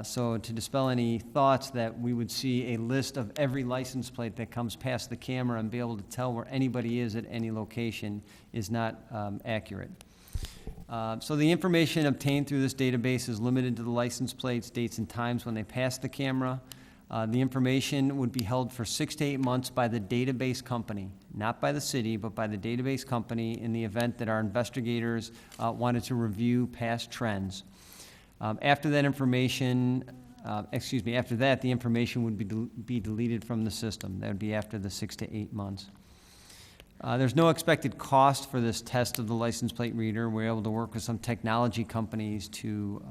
So to dispel any thoughts that we would see a list of every license plate that comes past the camera and be able to tell where anybody is at any location is not accurate. So the information obtained through this database is limited to the license plates, dates, and times when they pass the camera. The information would be held for 6 to 8 months by the database company, not by the city, but by the database company in the event that our investigators wanted to review past trends. After that, the information would be deleted from the system. That would be after the 6 to 8 months. There's no expected cost for this test of the license plate reader. We're able to work with some technology companies to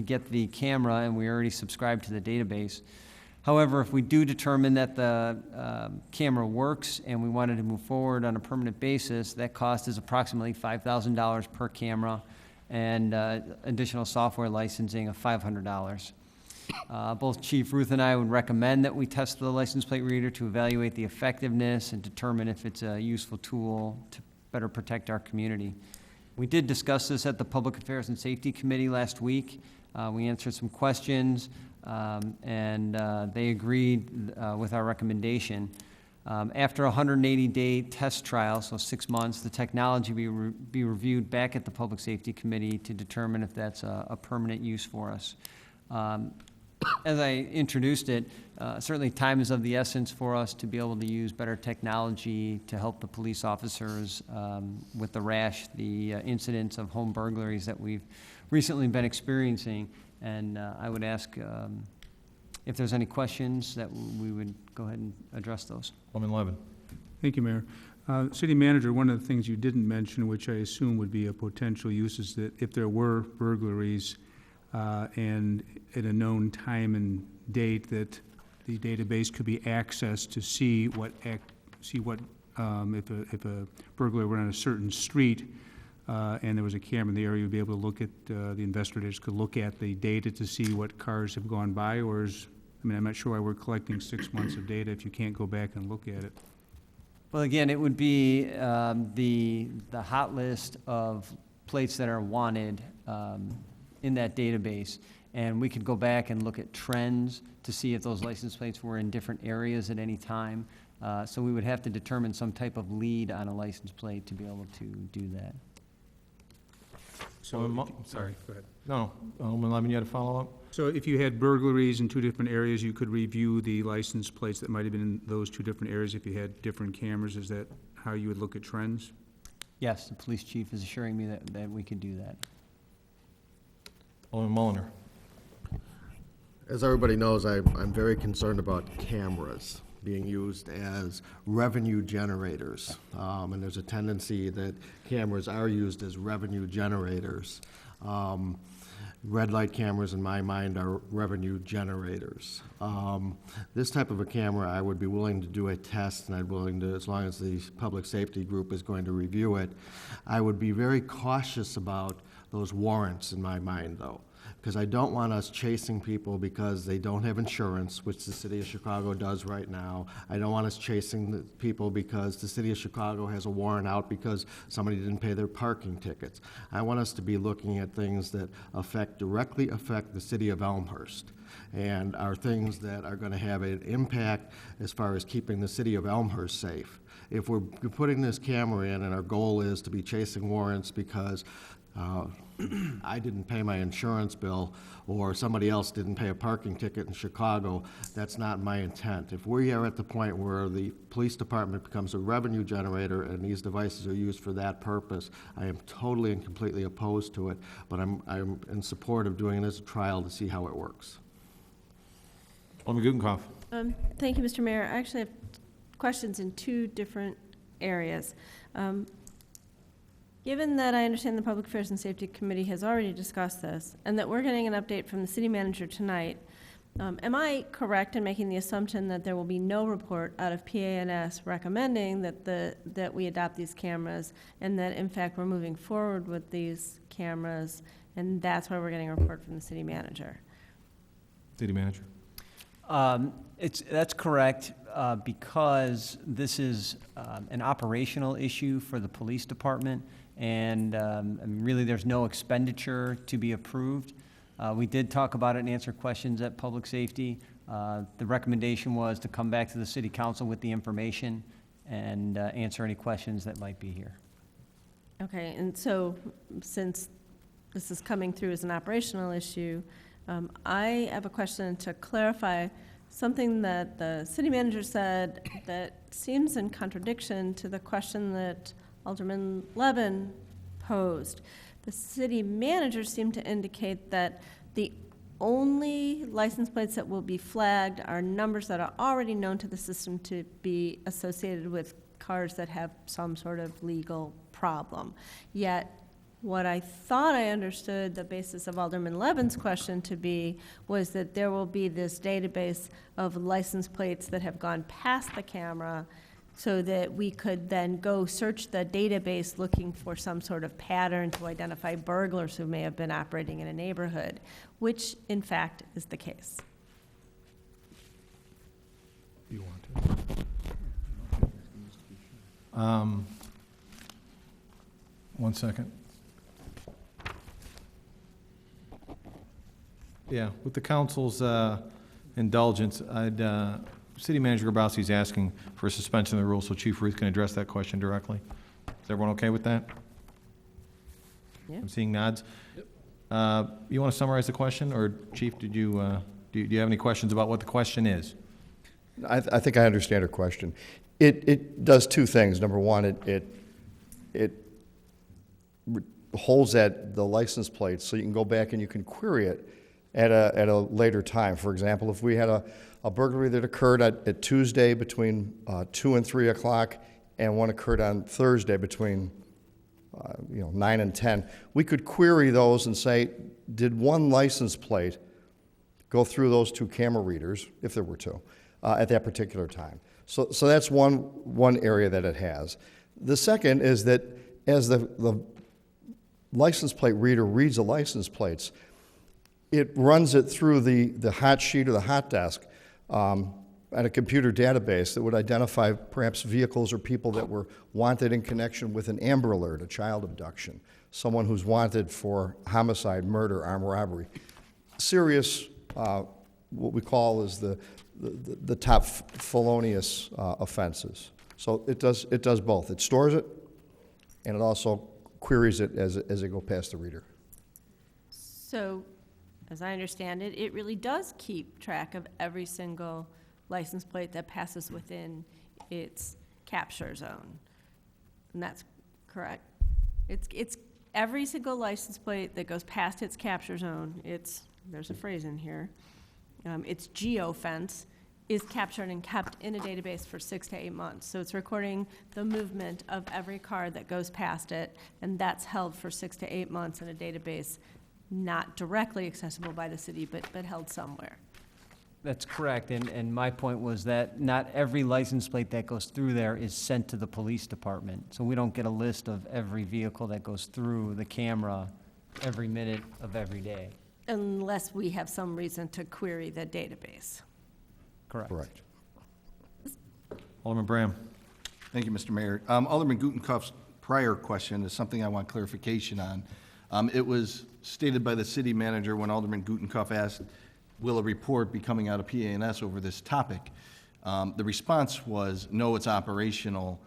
get the camera, and we already subscribe to the database. However, if we do determine that the camera works and we wanted to move forward on a permanent basis, that cost is approximately $5,000 per camera and additional software licensing of $500. Both Chief Ruth and I would recommend that we test the license plate reader to evaluate the effectiveness and determine if it's a useful tool to better protect our community. We did discuss this at the Public Affairs and Safety Committee last week. We answered some questions, and they agreed with our recommendation. After a 180-day test trial, so 6 months, the technology be reviewed back at the Public Safety Committee to determine if that's a permanent use for us. As I introduced it, certainly time is of the essence for us to be able to use better technology to help the police officers with the incidents of home burglaries that we've recently been experiencing. And I would ask if there's any questions that we would go ahead and address those. Alderman Levin. Thank you, Mayor. City Manager, one of the things you didn't mention, which I assume would be a potential use, is that if there were burglaries and at a known time and date, that the database could be accessed to see if a burglar were on a certain street and there was a camera in the area, you'd be able to look at, the investigators could look at the data to see what cars have gone by, or I'm not sure why we're collecting 6 months of data if you can't go back and look at it. Well, again, it would be the hot list of plates that are wanted in that database, and we could go back and look at trends to see if those license plates were in different areas at any time. So we would have to determine some type of lead on a license plate to be able to do that. So, sorry. Go ahead. No, Alderman Levin, you had a follow-up? So if you had burglaries in 2 different areas, you could review the license plates that might have been in those 2 different areas if you had different cameras. Is that how you would look at trends? Yes, the police chief is assuring me that we could do that. Alderman Mulliner. As everybody knows, I'm very concerned about cameras being used as revenue generators. And there's a tendency that cameras are used as revenue generators. Red light cameras, in my mind, are revenue generators. This type of a camera, I would be willing to do a test, and I'd willing to, as long as the public safety group is going to review it, I would be very cautious about those warrants in my mind, though, because I don't want us chasing people because they don't have insurance, which the city of Chicago does right now. I don't want us chasing the people because the city of Chicago has a warrant out because somebody didn't pay their parking tickets. I want us to be looking at things that directly affect the city of Elmhurst, and are things that are going to have an impact as far as keeping the city of Elmhurst safe. If we're putting this camera in and our goal is to be chasing warrants because I didn't pay my insurance bill or somebody else didn't pay a parking ticket in Chicago, that's not my intent. If we are at the point where the police department becomes a revenue generator and these devices are used for that purpose, I am totally and completely opposed to it, but I'm in support of doing it as a trial to see how it works. Alderman Gutenkopf. Thank you, Mr. Mayor. I actually have questions in two different areas. Given that I understand the Public Affairs and Safety Committee has already discussed this, and that we're getting an update from the city manager tonight, am I correct in making the assumption that there will be no report out of PANS recommending that we adopt these cameras, and that in fact we're moving forward with these cameras, and that's why we're getting a report from the city manager? City manager. That's correct, because this is an operational issue for the police department, and really there's no expenditure to be approved. We did talk about it and answer questions at Public Safety. The recommendation was to come back to the City Council with the information and answer any questions that might be here. Okay, and so since this is coming through as an operational issue, I have a question to clarify something that the city manager said that seems in contradiction to the question that Alderman Levin posed. The city manager seemed to indicate that the only license plates that will be flagged are numbers that are already known to the system to be associated with cars that have some sort of legal problem. Yet, what I thought I understood the basis of Alderman Levin's question to be was that there will be this database of license plates that have gone past the camera so that we could then go search the database looking for some sort of pattern to identify burglars who may have been operating in a neighborhood, which in fact is the case. You want to? 1 second. Yeah, with the council's indulgence, City Manager Grabowski is asking for a suspension of the rules, so Chief Ruth can address that question directly. Is everyone okay with that? Yeah. I'm seeing nods. You want to summarize the question, or Chief, do you have any questions about what the question is? I think I understand her question. It does two things. Number one, it holds at the license plate, so you can go back and you can query it at a later time. For example, if we had a burglary that occurred at Tuesday between 2 and 3 o'clock, and one occurred on Thursday between 9 and 10, we could query those and say, did one license plate go through those two camera readers, if there were two, at that particular time? So that's one area that it has. The second is that as the license plate reader reads the license plates, it runs it through the hot sheet or the hot desk at a computer database that would identify perhaps vehicles or people that were wanted in connection with an Amber Alert, a child abduction, someone who's wanted for homicide, murder, armed robbery. Serious, what we call is the top felonious offenses. So it does both. It stores it, and it also queries it as it goes past the reader. So, as I understand it, it really does keep track of every single license plate that passes within its capture zone. And that's correct. It's every single license plate that goes past its capture zone, there's a phrase in here, its geofence, is captured and kept in a database for 6 to 8 months. So it's recording the movement of every car that goes past it, and that's held for 6 to 8 months in a database, not directly accessible by the city, but held somewhere. That's correct, and my point was that not every license plate that goes through there is sent to the police department. So we don't get a list of every vehicle that goes through the camera every minute of every day. Unless we have some reason to query the database. Correct. Correct. Alderman Bram. Thank you, Mr. Mayor. Alderman Gutenkopf's prior question is something I want clarification on. It was stated by the city manager when Alderman Gutenkopf asked, will a report be coming out of PANS over this topic? The response was, no, it's operational.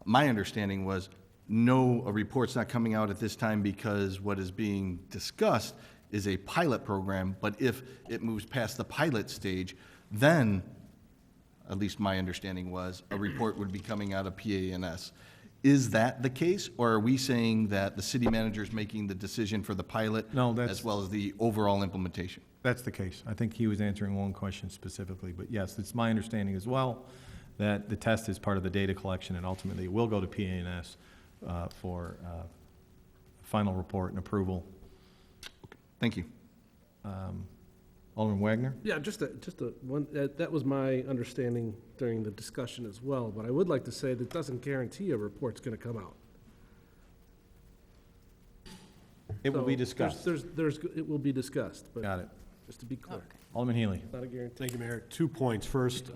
My understanding was, no, a report's not coming out at this time because what is being discussed is a pilot program, but if it moves past the pilot stage, then, at least my understanding was, a report would be coming out of PANS. Is that the case, or are we saying that the city manager is making the decision for the pilot No, that's- as well as the overall implementation? That's the case. I think he was answering one question specifically, but yes, it's my understanding as well that the test is part of the data collection and ultimately will go to PANS for final report and approval. Thank you. Alderman Wagner? Yeah, just a one, that was my understanding during the discussion as well, but I would like to say that doesn't guarantee a report's gonna come out. It will be So discussed. it will be discussed, but. Got it. Just to be clear. Alderman Healy? Not a guarantee. Thank you, Mayor. 2 points. First,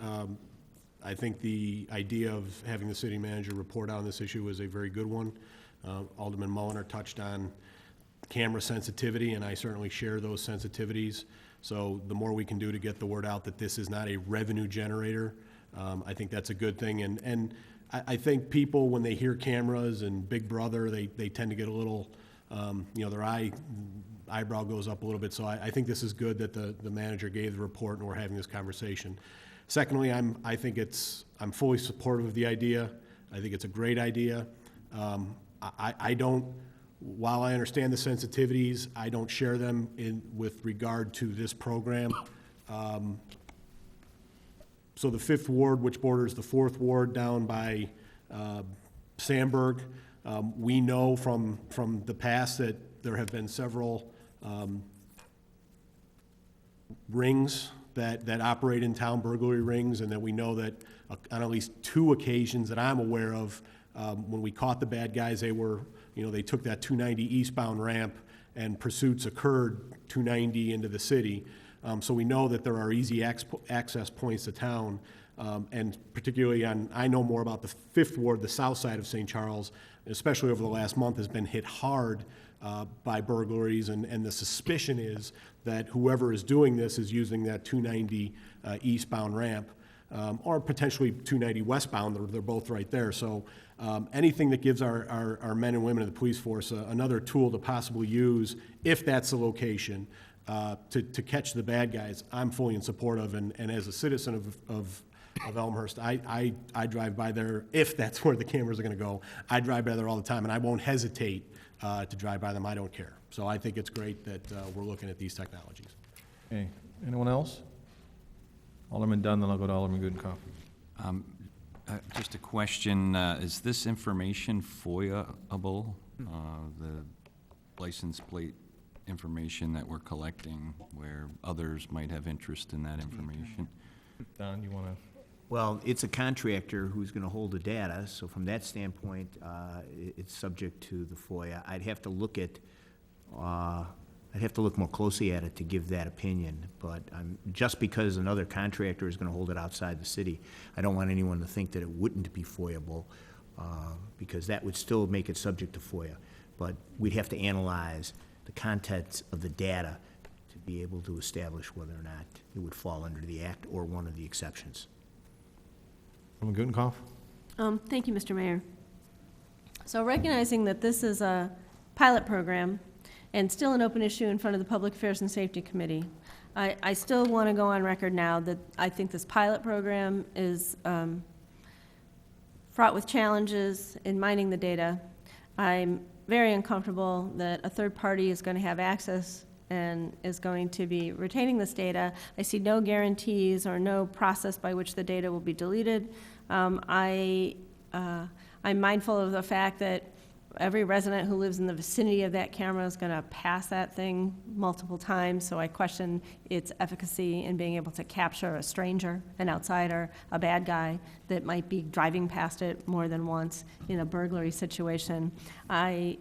I think the idea of having the city manager report on this issue is a very good one. Alderman Mulliner touched on camera sensitivity, and I certainly share those sensitivities. So the more we can do to get the word out that this is not a revenue generator, I think that's a good thing. And I think people, when they hear cameras and Big Brother, they tend to get a little, their eyebrow goes up a little bit. So I think this is good that the manager gave the report and we're having this conversation. Secondly, I'm fully supportive of the idea. I think it's a great idea. While I understand the sensitivities, I don't share them with regard to this program. So the 5th Ward, which borders the 4th Ward down by Sandburg, we know from the past that there have been several rings that operate in town, burglary rings, and that we know that on at least 2 occasions that I'm aware of, when we caught the bad guys, they took that 290 eastbound ramp and pursuits occurred 290 into the city. So we know that there are easy access points to town, and particularly I know more about the 5th Ward, the south side of St. Charles, especially over the last month, has been hit hard by burglaries, and the suspicion is that whoever is doing this is using that 290 eastbound ramp, or potentially 290 westbound. They're both right there. So anything that gives our men and women in the police force another tool to possibly use, if that's the location, to catch the bad guys, I'm fully in support of. And as a citizen of Elmhurst, I drive by there, if that's where the cameras are going to go. I drive by there all the time, and I won't hesitate to drive by them. I don't care. So I think it's great that we're looking at these technologies. Okay. Anyone else? Alderman Dunn, then I'll go to Alderman Gutenkopf. Just a question, is this information FOIA-able, the license plate information that we're collecting, where others might have interest in that information? Don, you want to? Well, it's a contractor who's going to hold the data, so from that standpoint, it's subject to the FOIA. I'd have to look more closely at it to give that opinion, but just because another contractor is going to hold it outside the city, I don't want anyone to think that it wouldn't be FOIA-able, because that would still make it subject to FOIA. But we'd have to analyze the contents of the data to be able to establish whether or not it would fall under the Act or one of the exceptions. Alderman Gutenkopf? Thank you, Mr. Mayor. So recognizing that this is a pilot program and still an open issue in front of the Public Affairs and Safety Committee, I still want to go on record now that I think this pilot program is fraught with challenges in mining the data. I'm very uncomfortable that a third party is going to have access and is going to be retaining this data. I see no guarantees or no process by which the data will be deleted. I'm mindful of the fact that every resident who lives in the vicinity of that camera is going to pass that thing multiple times, so I question its efficacy in being able to capture a stranger, an outsider, a bad guy that might be driving past it more than once in a burglary situation. I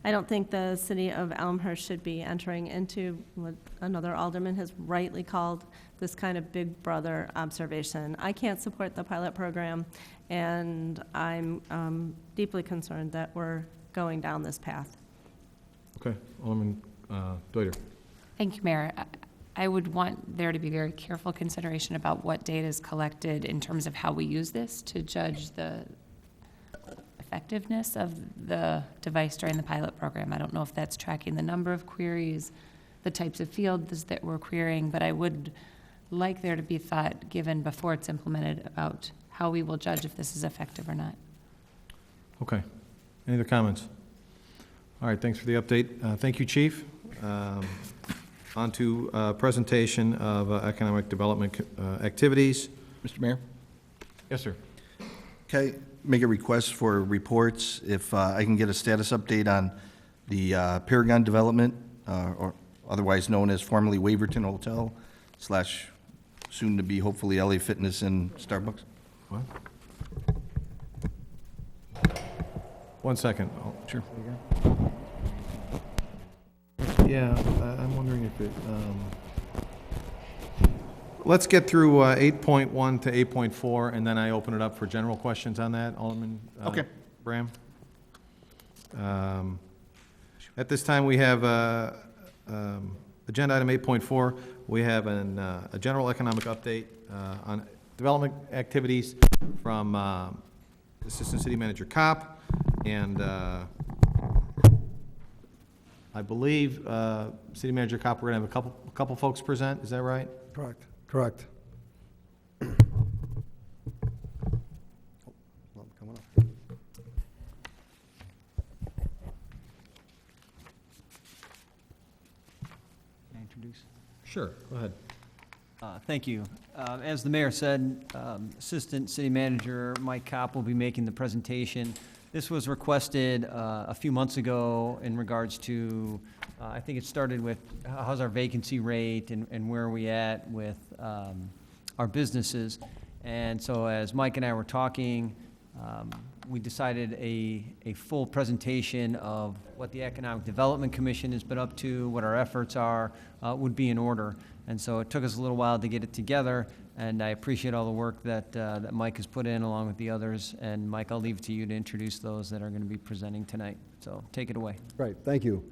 don't think the city of Elmhurst should be entering into what another alderman has rightly called this kind of big brother observation. I can't support the pilot program, and I'm deeply concerned that we're going down this path. Okay, Alderman Deuter. Thank you, Mayor. I would want there to be very careful consideration about what data is collected in terms of how we use this to judge the effectiveness of the device during the pilot program. I don't know if that's tracking the number of queries, the types of fields that we're querying, but I would like there to be thought given before it's implemented about how we will judge if this is effective or not. Okay. Any other comments? All right, thanks for the update. Thank you, Chief. On to presentation of economic development activities. Mr. Mayor? Yes, sir. Okay, make a request for reports. If I can get a status update on the Paragon development, or otherwise known as formerly Waverton Hotel / soon to be hopefully LA Fitness and Starbucks. What? 1 second. Oh, sure. Yeah, I'm wondering if it, let's get through 8.1 to 8.4, and then I open it up for general questions on that, Alderman Okay. Bram. At this time, we have agenda item 8.4. We have a general economic update on development activities from Assistant City Manager Kopp, and I believe City Manager Kopp, we're going to have a couple folks present. Is that right? Correct. Can I introduce? Sure, go ahead. Thank you. As the mayor said, Assistant City Manager Mike Kopp will be making the presentation. This was requested a few months ago in regards to, I think it started with how's our vacancy rate and where are we at with our businesses. And so as Mike and I were talking, we decided a full presentation of what the Economic Development Commission has been up to, what our efforts are, would be in order. And so it took us a little while to get it together, and I appreciate all the work that Mike has put in along with the others. And Mike, I'll leave it to you to introduce those that are going to be presenting tonight. So take it away. Right, thank you.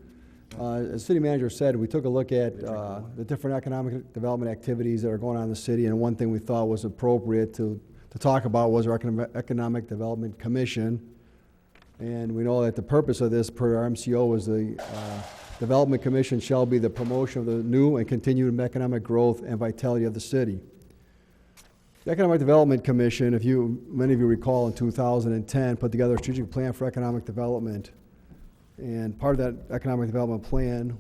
As City Manager said, we took a look at the different economic development activities that are going on in the city, and one thing we thought was appropriate to talk about was our Economic Development Commission. And we know that the purpose of this, per our MCO, was the Development Commission shall be the promotion of the new and continued economic growth and vitality of the city. The Economic Development Commission, many of you recall, in 2010, put together a strategic plan for economic development. And part of that economic development plan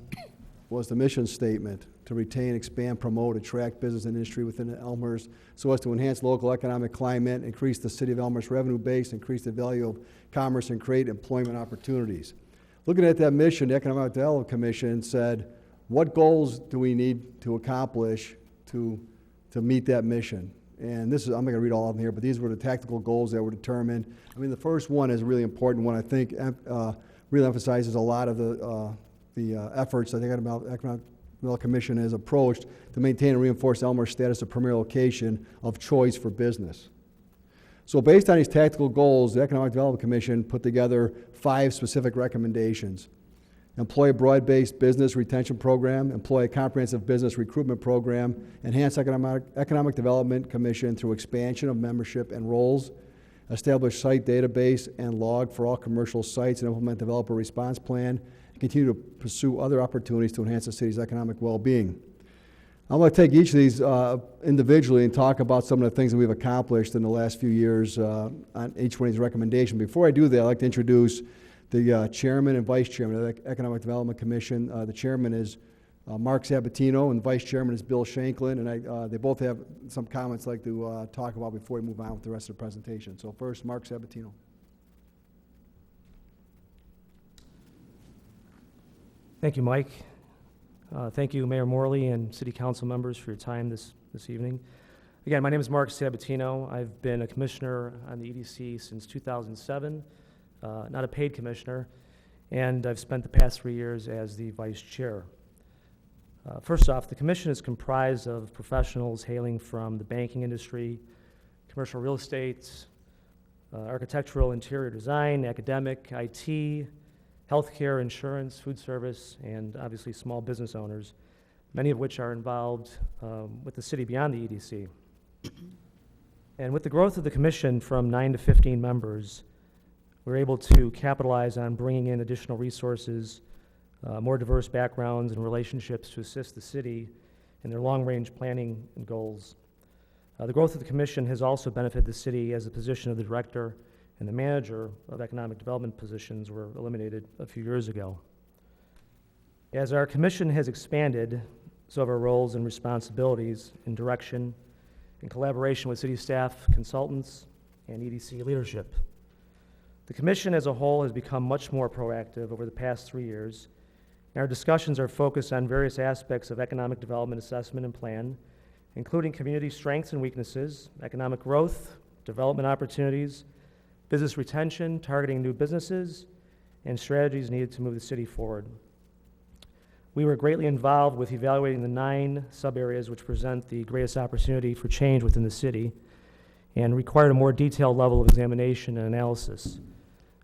was the mission statement to retain, expand, promote, attract business and industry within Elmhurst so as to enhance local economic climate, increase the city of Elmhurst revenue base, increase the value of commerce, and create employment opportunities. Looking at that mission, the Economic Development Commission said, what goals do we need to accomplish to meet that mission? And this is, I'm not going to read all of them here, but these were the tactical goals that were determined. I mean, the first one is a really important one. I think really emphasizes a lot of the efforts I think the Economic Development Commission has approached to maintain and reinforce Elmhurst's status of premier location of choice for business. So based on these tactical goals, the Economic Development Commission put together 5 specific recommendations. Employ a broad-based business retention program, employ a comprehensive business recruitment program, enhance Economic Development Commission through expansion of membership and roles, establish site database and log for all commercial sites and implement developer response plan, and continue to pursue other opportunities to enhance the city's economic well-being. I'm going to take each of these individually and talk about some of the things that we've accomplished in the last few years on each one of these recommendations. Before I do that, I'd like to introduce the chairman and vice chairman of the Economic Development Commission. The chairman is Mark Sabatino, and vice chairman is Bill Shanklin, and they both have some comments I'd like to talk about before we move on with the rest of the presentation. So first, Mark Sabatino. Thank you, Mike. Thank you, Mayor Morley and City Council members for your time this evening. Again, my name is Mark Sabatino. I've been a commissioner on the EDC since 2007, not a paid commissioner, and I've spent the past 3 years as the vice chair. First off, the commission is comprised of professionals hailing from the banking industry, commercial real estate, architectural interior design, academic, IT, healthcare, insurance, food service, and obviously small business owners, many of which are involved with the city beyond the EDC. And with the growth of the commission from 9 to 15 members, we're able to capitalize on bringing in additional resources, more diverse backgrounds and relationships to assist the city in their long-range planning and goals. The growth of the commission has also benefited the city as the position of the director and the manager of economic development positions were eliminated a few years ago. As our commission has expanded, so have our roles and responsibilities in direction in collaboration with city staff, consultants, and EDC leadership. The commission as a whole has become much more proactive over the past 3 years. Our discussions are focused on various aspects of economic development assessment and plan, including community strengths and weaknesses, economic growth, development opportunities, business retention, targeting new businesses, and strategies needed to move the city forward. We were greatly involved with evaluating the 9 sub-areas which present the greatest opportunity for change within the city and required a more detailed level of examination and analysis.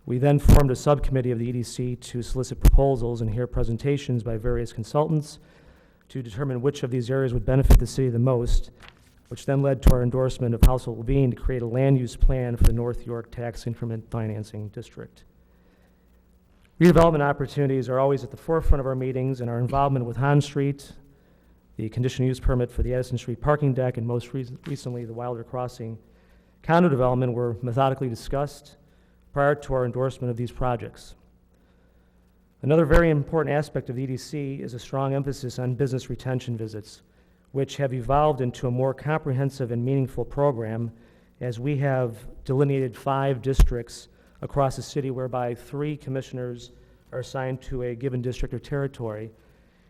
We then formed a subcommittee of the EDC to solicit proposals and hear presentations by various consultants to determine which of these areas would benefit the city the most, which then led to our endorsement of House Levine to create a land use plan for the North York Tax Increment Financing District. Redevelopment opportunities are always at the forefront of our meetings, and our involvement with Hahn Street, the conditional use permit for the Addison Street parking deck, and most recently the Wilder Crossing condo development were methodically discussed prior to our endorsement of these projects. Another very important aspect of the EDC is a strong emphasis on business retention visits, which have evolved into a more comprehensive and meaningful program as we have delineated 5 districts across the city whereby 3 commissioners are assigned to a given district or territory,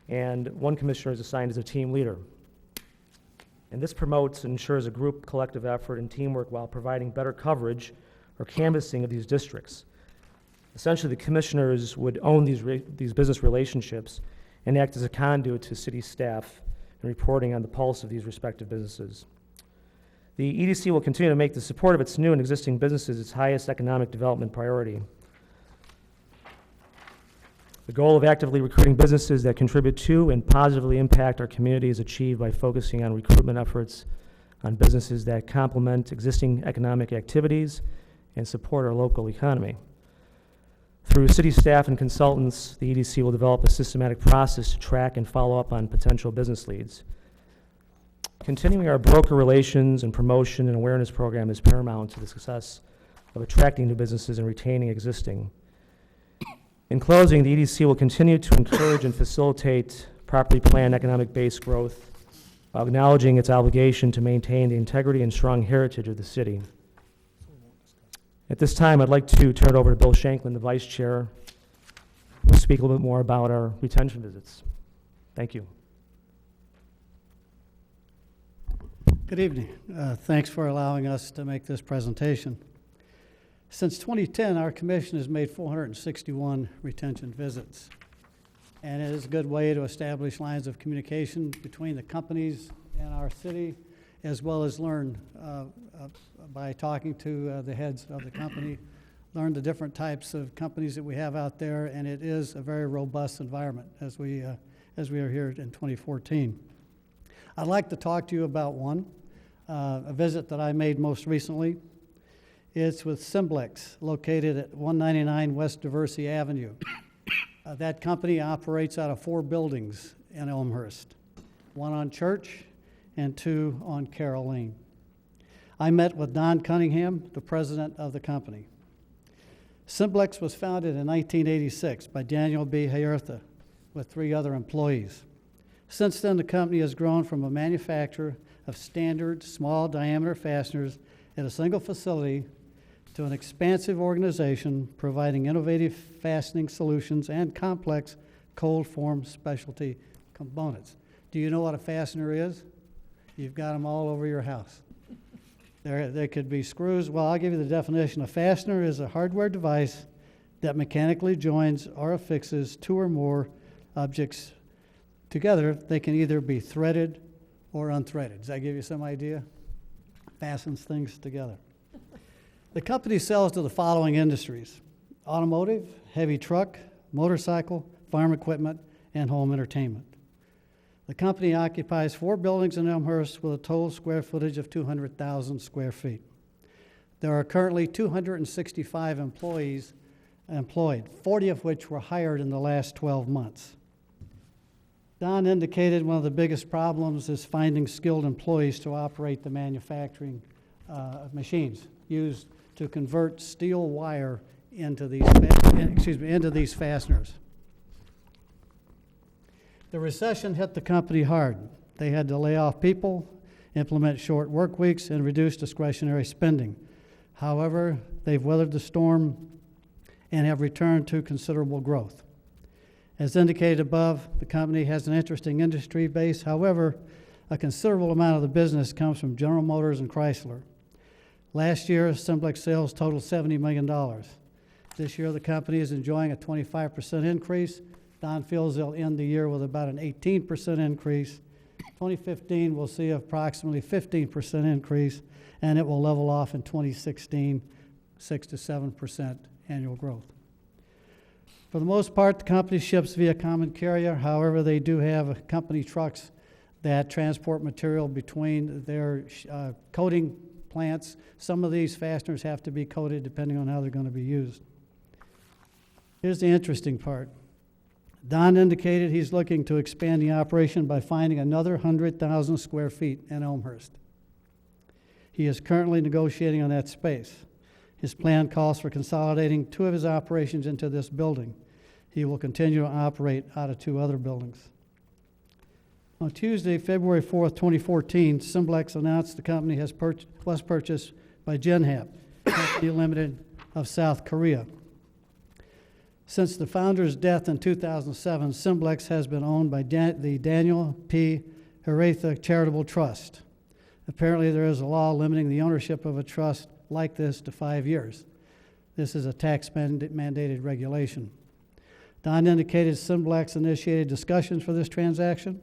and 1 commissioner is assigned as a team leader. And this promotes and ensures a group collective effort and teamwork while providing better coverage or canvassing of these districts. Essentially, the commissioners would own these business relationships and act as a conduit to city staff in reporting on the pulse of these respective businesses. The EDC will continue to make the support of its new and existing businesses its highest economic development priority. The goal of actively recruiting businesses that contribute to and positively impact our community is achieved by focusing on recruitment efforts on businesses that complement existing economic activities and support our local economy. Through city staff and consultants, the EDC will develop a systematic process to track and follow up on potential business leads. Continuing our broker relations and promotion and awareness program is paramount to the success of attracting new businesses and retaining existing. In closing, the EDC will continue to encourage and facilitate properly planned economic-based growth while acknowledging its obligation to maintain the integrity and strong heritage of the city. At this time, I'd like to turn it over to Bill Shanklin, the Vice Chair, who will speak a little bit more about our retention visits. Thank you. Good evening. Thanks for allowing us to make this presentation. Since 2010, our commission has made 461 retention visits, and it is a good way to establish lines of communication between the companies and our city, as well as learn by talking to the heads of the company, learn the different types of companies that we have out there, and it is a very robust environment as we are here in 2014. I'd like to talk to you about one, a visit that I made most recently. It's with Symblex, located at 199 West Diversey Avenue. That company operates out of 4 buildings in Elmhurst, 1 on Church and 2 on Carroll Lane. I met with Don Cunningham, the president of the company. Simplex was founded in 1986 by Daniel B. Hayertha with 3 other employees. Since then, the company has grown from a manufacturer of standard small diameter fasteners at a single facility to an expansive organization providing innovative fastening solutions and complex cold form specialty components. Do you know what a fastener is? You've got them all over your house. There could be screws. Well, I'll give you the definition. A fastener is a hardware device that mechanically joins or affixes 2 or more objects together. They can either be threaded or unthreaded. Does that give you some idea? Fastens things together. The company sells to the following industries: automotive, heavy truck, motorcycle, farm equipment, and home entertainment. The company occupies 4 buildings in Elmhurst with a total square footage of 200,000 square feet. There are currently 265 employees employed, 40 of which were hired in the last 12 months. Don indicated one of the biggest problems is finding skilled employees to operate the manufacturing machines used to convert steel wire into these fasteners. The recession hit the company hard. They had to lay off people, implement short work weeks, and reduce discretionary spending. However, they've weathered the storm and have returned to considerable growth. As indicated above, the company has an interesting industry base. However, a considerable amount of the business comes from General Motors and Chrysler. Last year, Simplex sales totaled $70 million. This year, the company is enjoying a 25% increase. Don feels they'll end the year with about an 18% increase. 2015 will see approximately 15% increase, and it will level off in 2016, 6 to 7% annual growth. For the most part, the company ships via common carrier. However, they do have company trucks that transport material between their coating plants. Some of these fasteners have to be coated depending on how they're going to be used. Here's the interesting part. Don indicated he's looking to expand the operation by finding another 100,000 square feet in Elmhurst. He is currently negotiating on that space. His plan calls for consolidating 2 of his operations into this building. He will continue to operate out of 2 other buildings. On Tuesday, February 4th, 2014, Simplex announced the company was purchased by Genhap, Company Limited of South Korea. Since the founder's death in 2007, Simplex has been owned by the Daniel P. Hayertha Charitable Trust. Apparently, there is a law limiting the ownership of a trust like this to 5 years. This is a tax-mandated regulation. Don indicated Simplex initiated discussions for this transaction.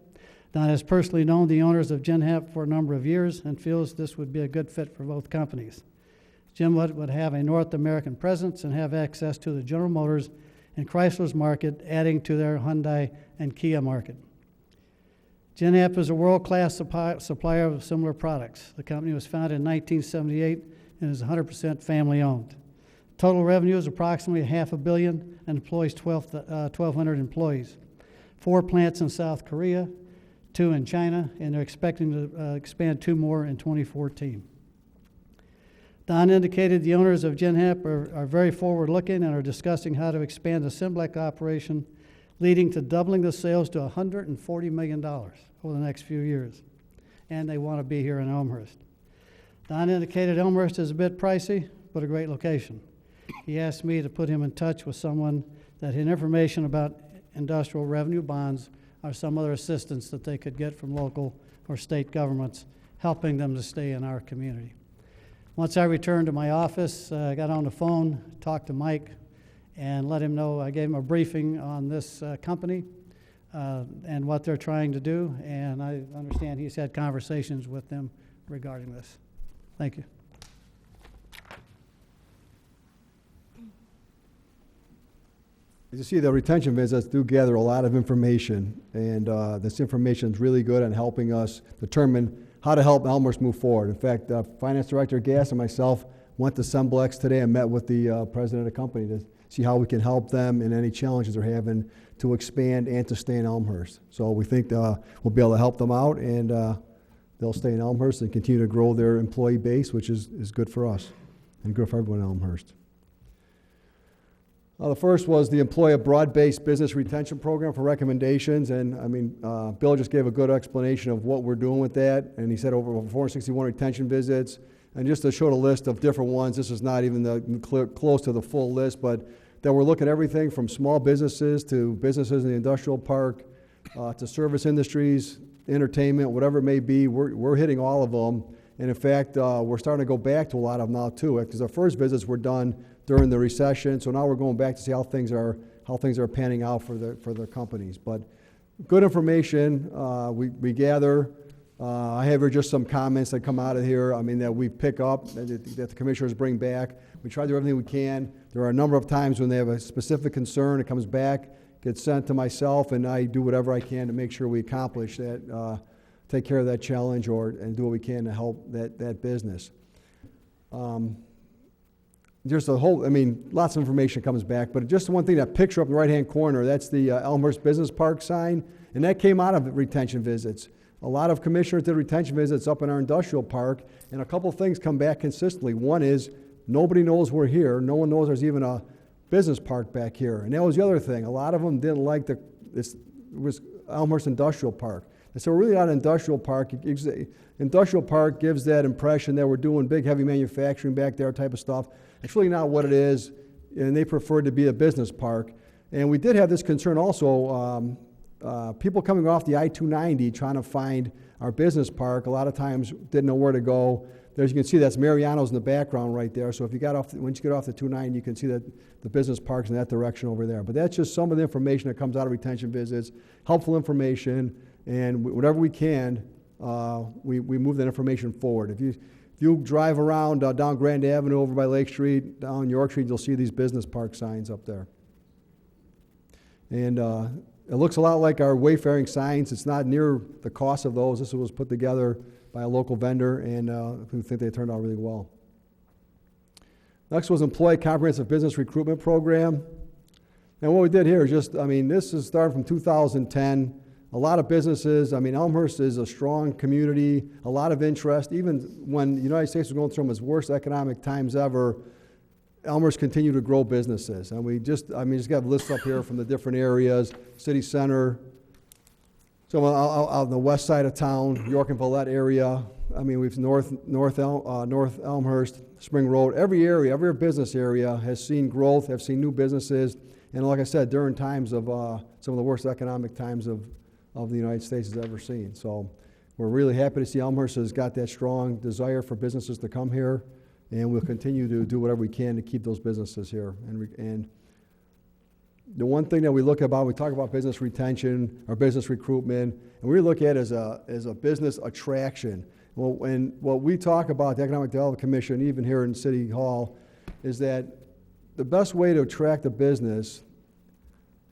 Don has personally known the owners of Genhap for a number of years and feels this would be a good fit for both companies. Genhap would have a North American presence and have access to the General Motors and Chrysler's market, adding to their Hyundai and Kia market. Genhap is a world-class supplier of similar products. The company was founded in 1978 and is 100% family-owned. Total revenue is approximately $500 million and employs 1,200 employees. 4 plants in South Korea, 2 in China, and they're expecting to expand 2 more in 2014. Don indicated the owners of Genhap are very forward-looking and are discussing how to expand the Simplex operation, leading to doubling the sales to $140 million over the next few years. And they want to be here in Elmhurst. Don indicated Elmhurst is a bit pricey, but a great location. He asked me to put him in touch with someone that had information about industrial revenue bonds or some other assistance that they could get from local or state governments, helping them to stay in our community. Once I returned to my office, I got on the phone, talked to Mike, and let him know. I gave him a briefing on this company and what they're trying to do, and I understand he's had conversations with them regarding this. Thank you. As you see, the retention visits do gather a lot of information, and this information is really good in helping us determine how to help Elmhurst move forward. In fact, Finance Director Gass and myself went to Simplex today and met with the president of the company to see how we can help them in any challenges they're having to expand and to stay in Elmhurst. So we think we'll be able to help them out, and they'll stay in Elmhurst and continue to grow their employee base, which is good for us and good for everyone in Elmhurst. The first was the employ a broad-based business retention program for recommendations, and I mean, Bill just gave a good explanation of what we're doing with that, and he said over 461 retention visits, and just to show the list of different ones, this is not even close to the full list, but that we're looking at everything from small businesses to businesses in the industrial park, to service industries, entertainment, whatever it may be, we're hitting all of them, and in fact, we're starting to go back to a lot of them now too, because our first visits were done during the recession, so now we're going back to see how things are panning out for the companies. But good information we gather. I have here just some comments that come out of here. I mean that we pick up that the commissioners bring back. We try to do everything we can. There are a number of times when they have a specific concern, it comes back, gets sent to myself, and I do whatever I can to make sure we accomplish that, take care of that challenge, and do what we can to help that business. Just a whole, I mean, lots of information comes back, but just one thing, that picture up in the right-hand corner, that's the Elmhurst Business Park sign, and that came out of retention visits. A lot of commissioners did retention visits up in our industrial park, and a couple things come back consistently. One is, nobody knows we're here. No one knows there's even a business park back here. And that was the other thing. A lot of them didn't like it was Elmhurst Industrial Park. And so we're really not an industrial park. Industrial park gives that impression that we're doing big, heavy manufacturing back there type of stuff. It's really not what it is, and they preferred to be a business park. And we did have this concern also, people coming off the I-290 trying to find our business park, a lot of times didn't know where to go. As you can see, that's Mariano's in the background right there. So if you once you get off the 290, you can see that the business park's in that direction over there. But that's just some of the information that comes out of retention visits, helpful information, and whatever we can, we move that information forward. If you drive around down Grand Avenue over by Lake Street, down York Street, you'll see these business park signs up there. And it looks a lot like our wayfaring signs. It's not near the cost of those. This was put together by a local vendor, and we think they turned out really well. Next was Employee Comprehensive Business Recruitment Program. And what we did here is just, I mean, this is starting from 2010. A lot of businesses, I mean, Elmhurst is a strong community, a lot of interest. Even when the United States was going through its worst economic times ever, Elmhurst continued to grow businesses. And we just, I mean, just got lists up here from the different areas, city center, so out on the west side of town, York and Villette area. I mean, we've North Elmhurst, Spring Road, every area, every business area has seen growth, have seen new businesses. And like I said, during times of some of the worst economic times of the United States has ever seen. So we're really happy to see Elmhurst has got that strong desire for businesses to come here, and we'll continue to do whatever we can to keep those businesses here. And the one thing that we look about, we talk about business retention or business recruitment, and we look at it as a business attraction. Well, and what we talk about, the Economic Development Commission, even here in City Hall, is that the best way to attract a business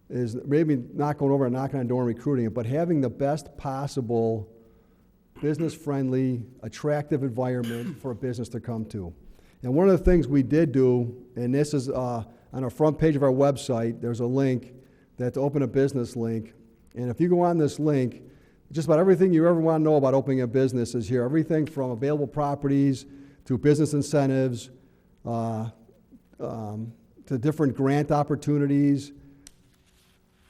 is maybe not going over and knocking on a door and recruiting it, but having the best possible business-friendly, attractive environment for a business to come to. And one of the things we did do, and this is on our front page of our website, there's a link, that to open a business link. And if you go on this link, just about everything you ever want to know about opening a business is here. Everything from available properties to business incentives, to different grant opportunities,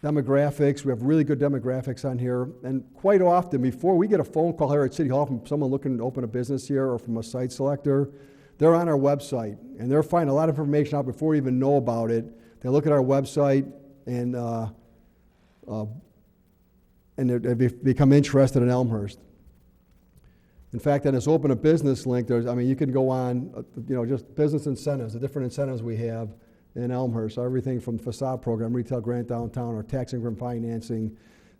demographics. We have really good demographics on here. And quite often, before we get a phone call here at City Hall from someone looking to open a business here or from a site selector, they're on our website, and they're finding a lot of information out before we even know about it. They look at our website, and they become interested in Elmhurst. In fact, on this Open a Business link, you can go on, just business incentives, the different incentives we have in Elmhurst, everything from facade program, retail grant downtown, or tax increment financing,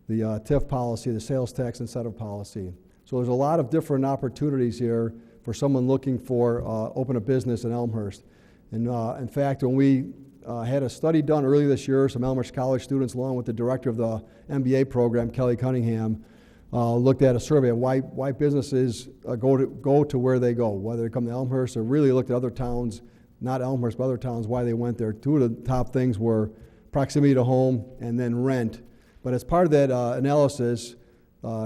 the TIF policy, the sales tax incentive policy. So there's a lot of different opportunities here for someone looking for open a business in Elmhurst. And in fact, when we had a study done earlier this year, some Elmhurst College students, along with the director of the MBA program, Kelly Cunningham, looked at a survey of why businesses go to where they go, whether they come to Elmhurst or really looked at other towns, not Elmhurst, but other towns, why they went there. Two of the top things were proximity to home and then rent. But as part of that analysis,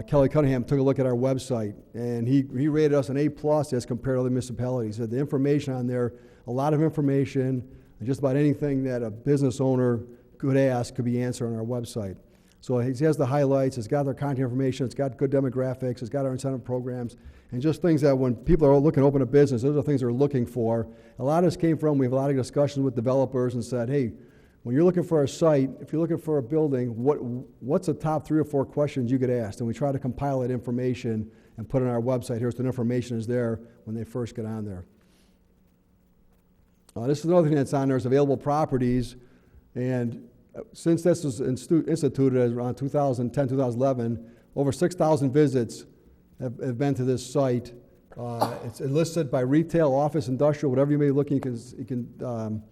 Kelly Cunningham took a look at our website, and he rated us an A+ as compared to other municipalities. So the information on there, a lot of information, And just about anything that a business owner could ask could be answered on our website. So he has the highlights, it's got their contact information, it's got good demographics, it's got our incentive programs, and just things that when people are looking to open a business, those are things they're looking for. A lot of this came from, we have a lot of discussions with developers and said, hey, when you're looking for a site, if you're looking for a building, what's the top 3 or 4 questions you get asked? And we try to compile that information and put it on our website. Here's the information is there when they first get on there. This is another thing that's on there is available properties. And since this was instituted around 2010, 2011, over 6,000 visits have been to this site. It's listed by retail, office, industrial, whatever you may be looking, you can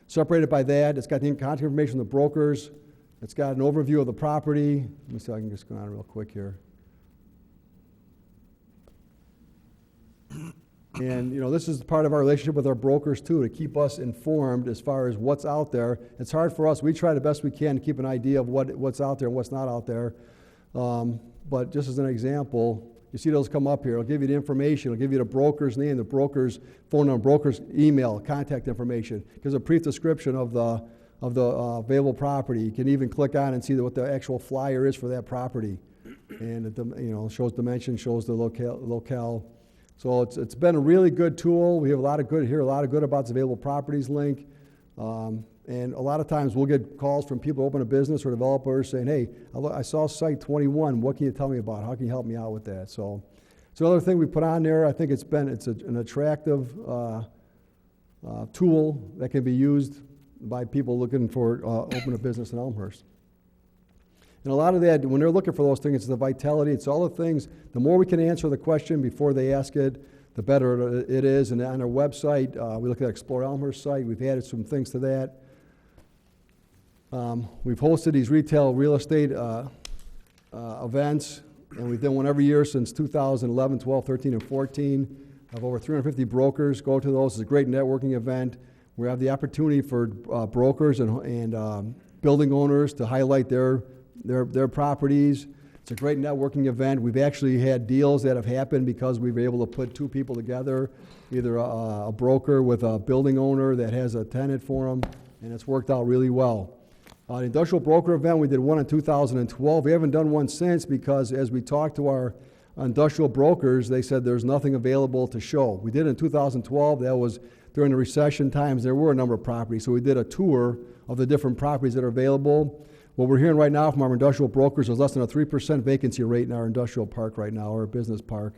separate it by that. It's got the contact information of the brokers. It's got an overview of the property. Let me see if I can just go on real quick here. And, this is part of our relationship with our brokers, too, to keep us informed as far as what's out there. It's hard for us. We try the best we can to keep an idea of what's out there and what's not out there. But just as an example, you see those come up here. It'll give you the information. It'll give you the broker's name, the broker's phone number, broker's email, contact information. It gives a brief description of the available property. You can even click on and see what the actual flyer is for that property. And it shows dimension, shows the locale. So it's been a really good tool. We have a lot of good about the available properties link. And a lot of times we'll get calls from people who open a business or developers saying, hey, I saw site 21. What can you tell me about? How can you help me out with that? So it's another thing we put on there. I think it's an attractive tool that can be used by people looking for open a business in Elmhurst. And a lot of that, when they're looking for those things, it's the vitality. It's all the things. The more we can answer the question before they ask it, the better it is. And on our website, we look at Explore Elmhurst site. We've added some things to that. We've hosted these retail real estate events, and we've done one every year since 2011, 12, 13, and 14. Of over 350 brokers go to those. It's a great networking event. We have the opportunity for brokers and building owners to highlight their properties. It's a great networking event. We've actually had deals that have happened because we were able to put 2 people together, either a broker with a building owner that has a tenant for them, and it's worked out really well. The industrial broker event, we did one in 2012. We haven't done one since because as we talked to our industrial brokers, they said there's nothing available to show. We did it in 2012. That was during the recession times. There were a number of properties, so we did a tour of the different properties that are available. What we're hearing right now from our industrial brokers is less than a 3% vacancy rate in our industrial park right now, or business park,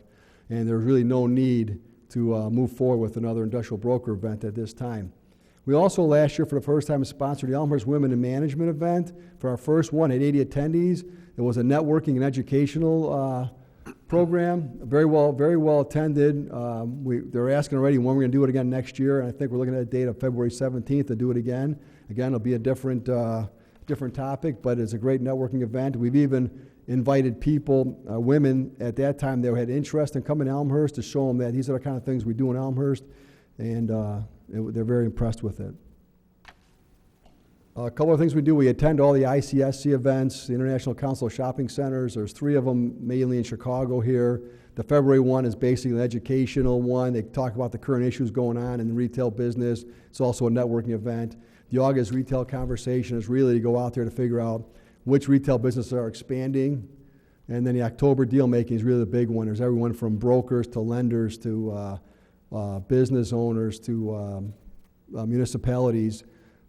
and there's really no need to move forward with another industrial broker event at this time. We also last year, for the first time, sponsored the Elmhurst Women in Management event. For our first one, had 80 attendees. It was a networking and educational program, very well attended. They're asking already when we're going to do it again next year, and I think we're looking at a date of February 17th to do it again. Again, it'll be a different topic, but it's a great networking event. We've even invited people, women at that time that had interest in coming to Elmhurst to show them that these are the kind of things we do in Elmhurst, and they're very impressed with it. A couple of things we do, we attend all the ICSC events, the International Council of Shopping Centers. There's 3 of them mainly in Chicago here. The February one is basically an educational one. They talk about the current issues going on in the retail business. It's also a networking event. The August retail conversation is really to go out there to figure out which retail businesses are expanding. And then the October deal making is really the big one. There's everyone from brokers to lenders to business owners to municipalities.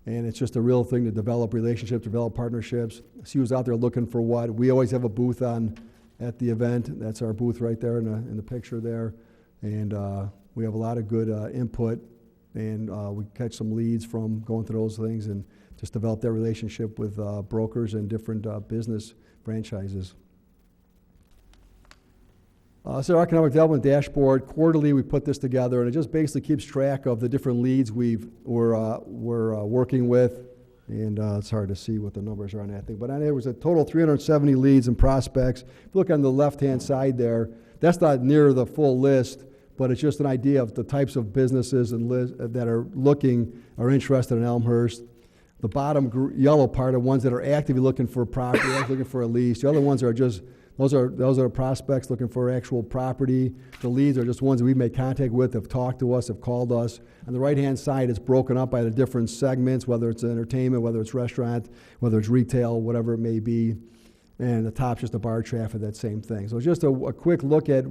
And it's just a real thing to develop relationships, develop partnerships. See who's out there looking for what. We always have a booth at the event. That's our booth right there in the picture there. And we have a lot of good input. And we catch some leads from going through those things and just develop that relationship with brokers and different business franchises. So our economic development dashboard, quarterly we put this together, and it just basically keeps track of the different leads we're working with. And it's hard to see what the numbers are on that thing. But there was a total of 370 leads and prospects. If you look on the left-hand side there, that's not near the full list, but it's just an idea of the types of businesses that are interested in Elmhurst. The bottom yellow part are ones that are actively looking for a property, looking for a lease. The other ones are just Those are prospects looking for actual property. The leads are just ones that we've made contact with, have talked to us, have called us. On the right-hand side, it's broken up by the different segments, whether it's entertainment, whether it's restaurant, whether it's retail, whatever it may be. And the top's just a bar chart for that same thing. So it's just a quick look at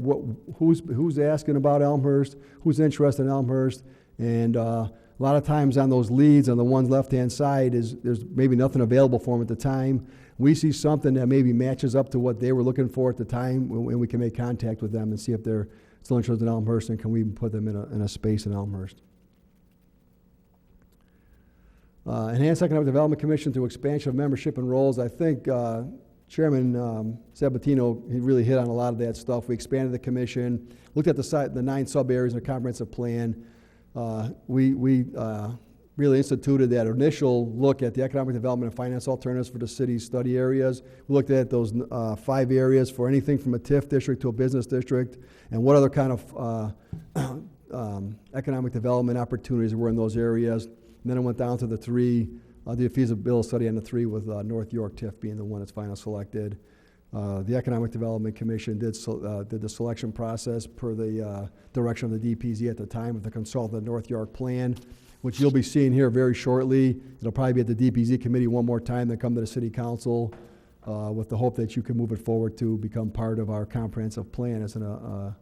who's asking about Elmhurst, who's interested in Elmhurst, and a lot of times on those leads, on the ones left-hand side, there's maybe nothing available for them at the time. We see something that maybe matches up to what they were looking for at the time, and we can make contact with them and see if they're still interested in Elmhurst, and can we put them in a space in Elmhurst. Enhanced Economic Development Commission through expansion of membership and roles. I think Chairman Sabatino, he really hit on a lot of that stuff. We expanded the commission, looked at the 9 sub-areas in the comprehensive plan. We really instituted that initial look at the economic development and finance alternatives for the city's study areas. We looked at those 5 areas for anything from a TIF district to a business district, and what other kind of economic development opportunities were in those areas. And then I went down to the 3, did a feasibility study on the 3 with North York TIF being the one that's finally selected. The Economic Development Commission did the selection process per the direction of the DPZ at the time with the consultant North York plan, which you'll be seeing here very shortly. It'll probably be at the DPZ committee one more time, then come to the City Council with the hope that you can move it forward to become part of our comprehensive plan as an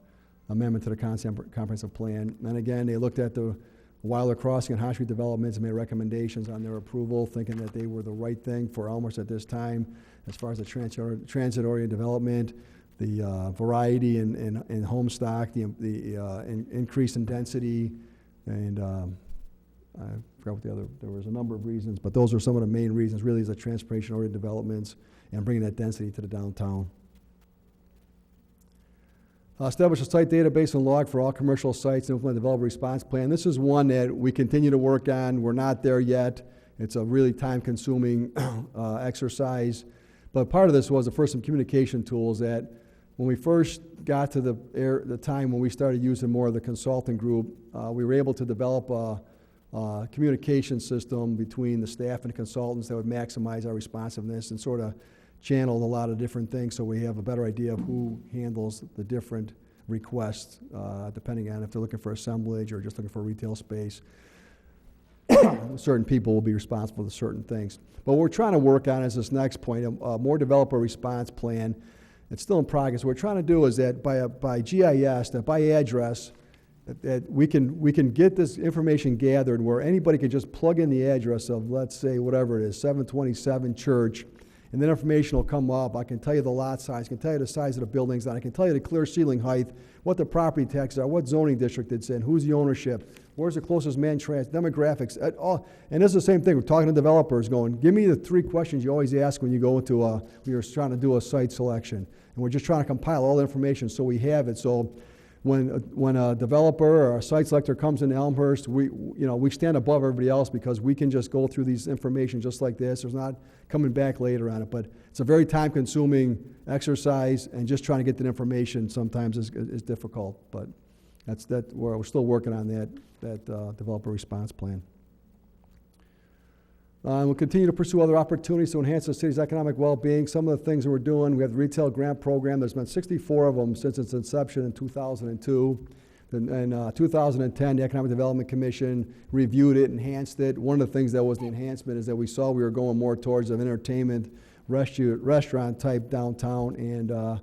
amendment to the comprehensive plan. And again, they looked at the Wilder Crossing and High Street developments and made recommendations on their approval, thinking that they were the right thing for Elmhurst at this time as far as the transit-oriented development, the variety in home stock, the increase in density, and I forgot what there was a number of reasons, but those are some of the main reasons, really, is the transportation-oriented developments and bringing that density to the downtown. Establish a site database and log for all commercial sites and implement a developer response plan. This is one that we continue to work on. We're not there yet. It's a really time-consuming exercise. But part of this was the first some communication tools that when we first got to the time when we started using more of the consulting group, we were able to develop a communication system between the staff and the consultants that would maximize our responsiveness and sort of channeled a lot of different things, so we have a better idea of who handles the different requests, depending on if they're looking for assemblage or just looking for retail space. Certain people will be responsible for certain things. But what we're trying to work on is this next point, a more developer response plan. It's still in progress. What we're trying to do is that by GIS, that by address, that we can get this information gathered where anybody can just plug in the address of, let's say, whatever it is, 727 Church, and that information will come up. I can tell you the lot size, I can tell you the size of the buildings, and I can tell you the clear ceiling height, what the property taxes are, what zoning district it's in, who's the ownership, where's the closest man trans, demographics, and it's the same thing. We're talking to developers going, give me the 3 questions you always ask when you go into when you're trying to do a site selection. And we're just trying to compile all the information so we have it. So when a developer or a site selector comes into Elmhurst, we stand above everybody else because we can just go through these information just like this. There's not coming back later on it, but it's a very time-consuming exercise, and just trying to get that information sometimes is difficult. But we're still working on that developer response plan. We'll continue to pursue other opportunities to enhance the city's economic well-being. Some of the things that we're doing, we have the retail grant program. There's been 64 of them since its inception in 2002. In 2010, the Economic Development Commission reviewed it, enhanced it. One of the things that was the enhancement is that we saw we were going more towards an entertainment restaurant type downtown, and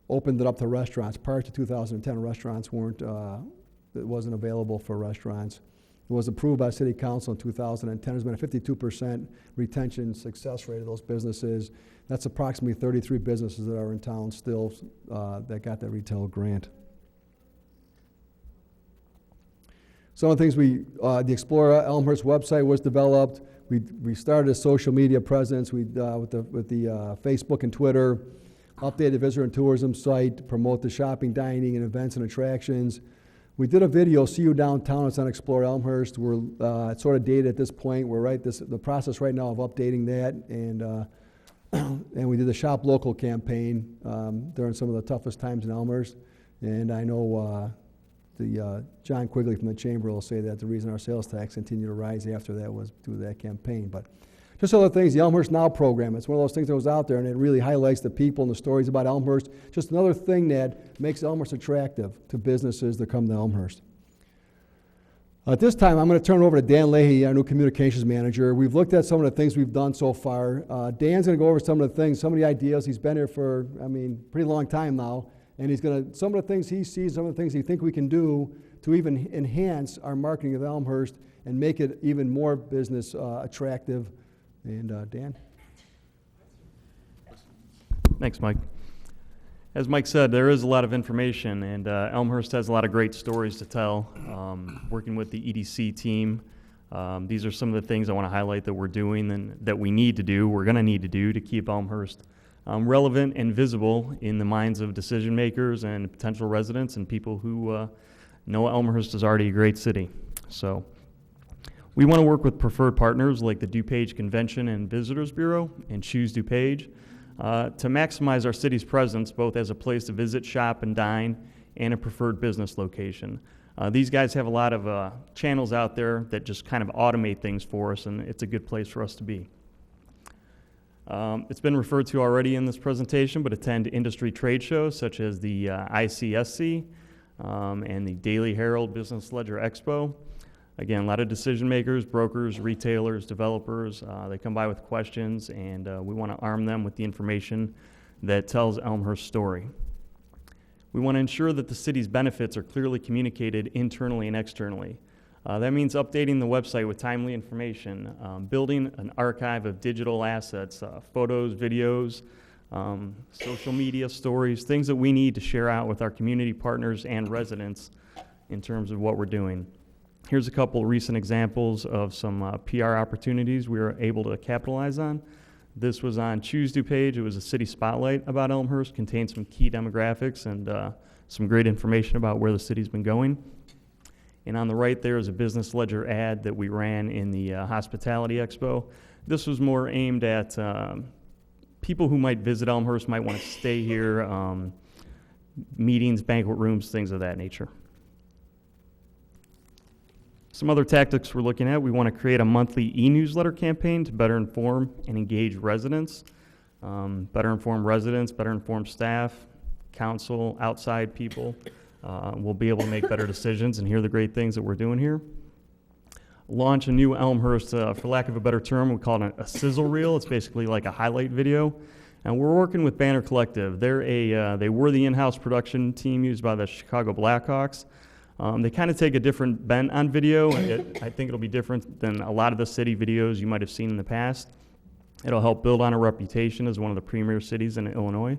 opened it up to restaurants. Prior to 2010, restaurants it wasn't available for restaurants. It was approved by City Council in 2010. There's been a 52% retention success rate of those businesses. That's approximately 33 businesses that are in town still that got that retail grant. Some of the things the Explore Elmhurst website was developed. We started a social media presence with the Facebook and Twitter, updated the visitor and tourism site, promote the shopping, dining, and events and attractions. We did a video, See You Downtown. It's on Explore Elmhurst. It's sort of dated at this point. We're the process right now of updating that, and we did the Shop Local campaign during some of the toughest times in Elmhurst. And I know John Quigley from the Chamber will say that the reason our sales tax continued to rise after that was due to that campaign. But Just other things, the Elmhurst Now program, it's one of those things that was out there, and it really highlights the people and the stories about Elmhurst. Just another thing that makes Elmhurst attractive to businesses that come to Elmhurst. At this time, I'm going to turn it over to Dan Leahy, our new communications manager. We've looked at some of the things we've done so far. Dan's going to go over some of the things, some of the ideas. He's been here for, pretty long time now, and he's going to, some of the things he sees, some of the things he thinks we can do to even enhance our marketing of Elmhurst and make it even more business attractive. And Dan? Thanks, Mike. As Mike said, there is a lot of information, and Elmhurst has a lot of great stories to tell. Working with the EDC team, these are some of the things I want to highlight that we're doing and that we need to do, we're going to need to do to keep Elmhurst relevant and visible in the minds of decision makers and potential residents and people who know Elmhurst is already a great city. So we want to work with preferred partners like the DuPage Convention and Visitors Bureau and Choose DuPage to maximize our city's presence both as a place to visit, shop, and dine and a preferred business location. These guys have a lot of channels out there that just kind of automate things for us, and it's a good place for us to be. It's been referred to already in this presentation, but attend industry trade shows such as the ICSC and the Daily Herald Business Ledger Expo. Again, a lot of decision makers, brokers, retailers, developers, they come by with questions, and we want to arm them with the information that tells Elmhurst's story. We want to ensure that the city's benefits are clearly communicated internally and externally. That means updating the website with timely information, building an archive of digital assets, photos, videos, social media stories, things that we need to share out with our community partners and residents in terms of what we're doing. Here's a couple recent examples of some PR opportunities we were able to capitalize on. This was on Choose DuPage. It was a city spotlight about Elmhurst, contained some key demographics and some great information about where the city's been going. And on the right there is a Business Ledger ad that we ran in the Hospitality Expo. This was more aimed at people who might visit Elmhurst, might want to stay here, meetings, banquet rooms, things of that nature. Some other tactics we're looking at, we want to create a monthly e-newsletter campaign to better inform and engage residents, better inform staff, council, outside people. We'll be able to make better decisions and hear the great things that we're doing here. Launch a new Elmhurst, for lack of a better term, we call it a sizzle reel. It's basically like a highlight video. And we're working with Banner Collective. They were the in-house production team used by the Chicago Blackhawks. They kind of take a different bent on video. I think it'll be different than a lot of the city videos you might have seen in the past. It'll help build on a reputation as one of the premier cities in Illinois.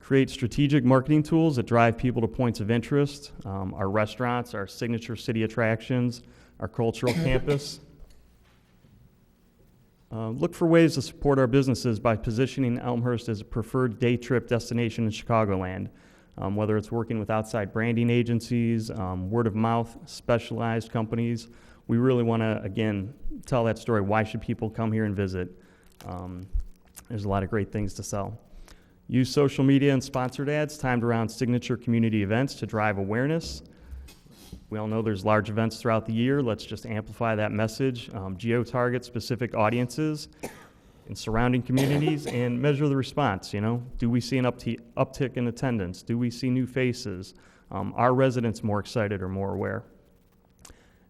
Create strategic marketing tools that drive people to points of interest, our restaurants, our signature city attractions, our cultural campus. Look for ways to support our businesses by positioning Elmhurst as a preferred day trip destination in Chicagoland. Whether it's working with outside branding agencies, word of mouth, specialized companies. We really want to, again, tell that story. Why should people come here and visit? There's a lot of great things to sell. Use social media and sponsored ads timed around signature community events to drive awareness. We all know there's large events throughout the year. Let's just amplify that message. Geo-target specific audiences in surrounding communities and measure the response. Do we see an uptick in attendance? Do we see new faces? Are residents more excited or more aware?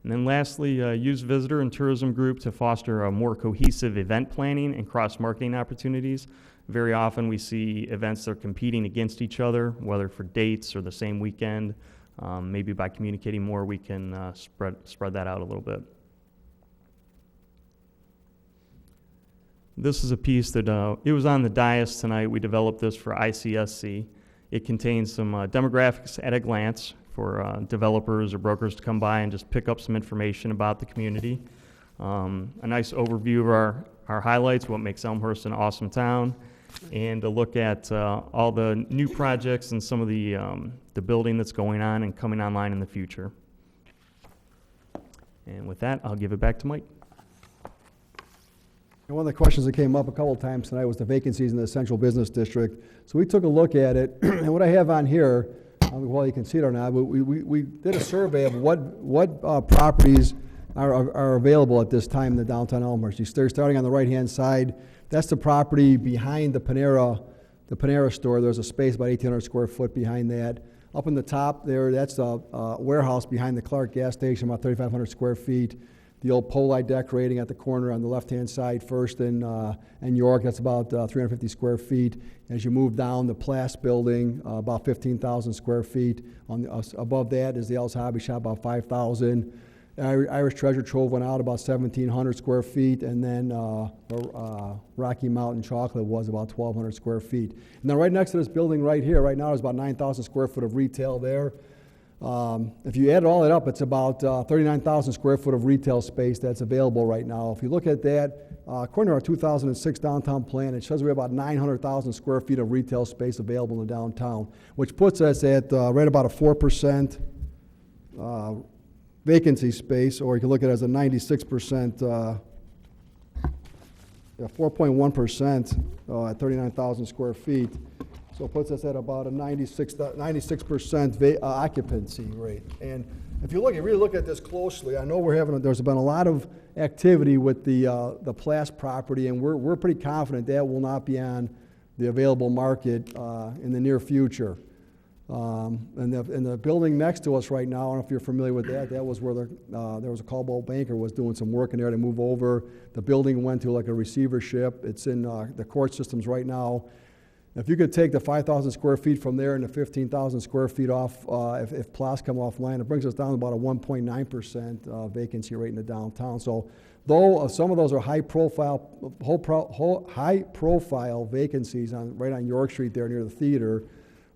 And then lastly, use visitor and tourism group to foster a more cohesive event planning and cross-marketing opportunities. Very often we see events that are competing against each other, whether for dates or the same weekend. Maybe by communicating more, we can spread that out a little bit. This is a piece that, it was on the dais tonight. We developed this for ICSC. It contains some demographics at a glance for developers or brokers to come by and just pick up some information about the community. A nice overview of our highlights, what makes Elmhurst an awesome town, and a look at all the new projects and some of the building that's going on and coming online in the future. And with that, I'll give it back to Mike. And one of the questions that came up a couple of times tonight was the vacancies in the central business district. So we took a look at it, and what I have on here, well, you can see it or not, but we did a survey of what properties are available at this time in the downtown Elmhurst. You're starting on the right-hand side. That's the property behind the Panera store. There's a space about 1,800 square foot behind that. Up in the top there, that's a warehouse behind the Clark gas station, about 3,500 square feet. The old Poli decorating at the corner on the left-hand side, First and York, that's about 350 square feet. As you move down, the Plas building, about 15,000 square feet. Above that is the Ellis Hobby Shop, about 5,000. Irish Treasure Trove went out about 1,700 square feet, and then Rocky Mountain Chocolate was about 1,200 square feet. And then right next to this building right here, right now, there's about 9,000 square foot of retail there. If you add all that up, it's about 39,000 square foot of retail space that's available right now. If you look at that, according to our 2006 downtown plan, it shows we have about 900,000 square feet of retail space available in the downtown, which puts us at right about a 4% vacancy space, or you can look at it as a 96%, 4.1% at 39,000 square feet. So it puts us at about a 96% occupancy rate. And if you really look at this closely, I know there's been a lot of activity with the Plas property, and we're pretty confident that will not be on the available market in the near future. And the building next to us right now, I don't know if you're familiar with that, that was where there was a Caldwell banker was doing some work in there to move over. The building went to like a receivership. It's in the court systems right now. If you could take the 5,000 square feet from there and the 15,000 square feet off, if Plas come offline, it brings us down to about a 1.9% vacancy rate in the downtown. So though some of those are high profile vacancies right on York Street there near the theater,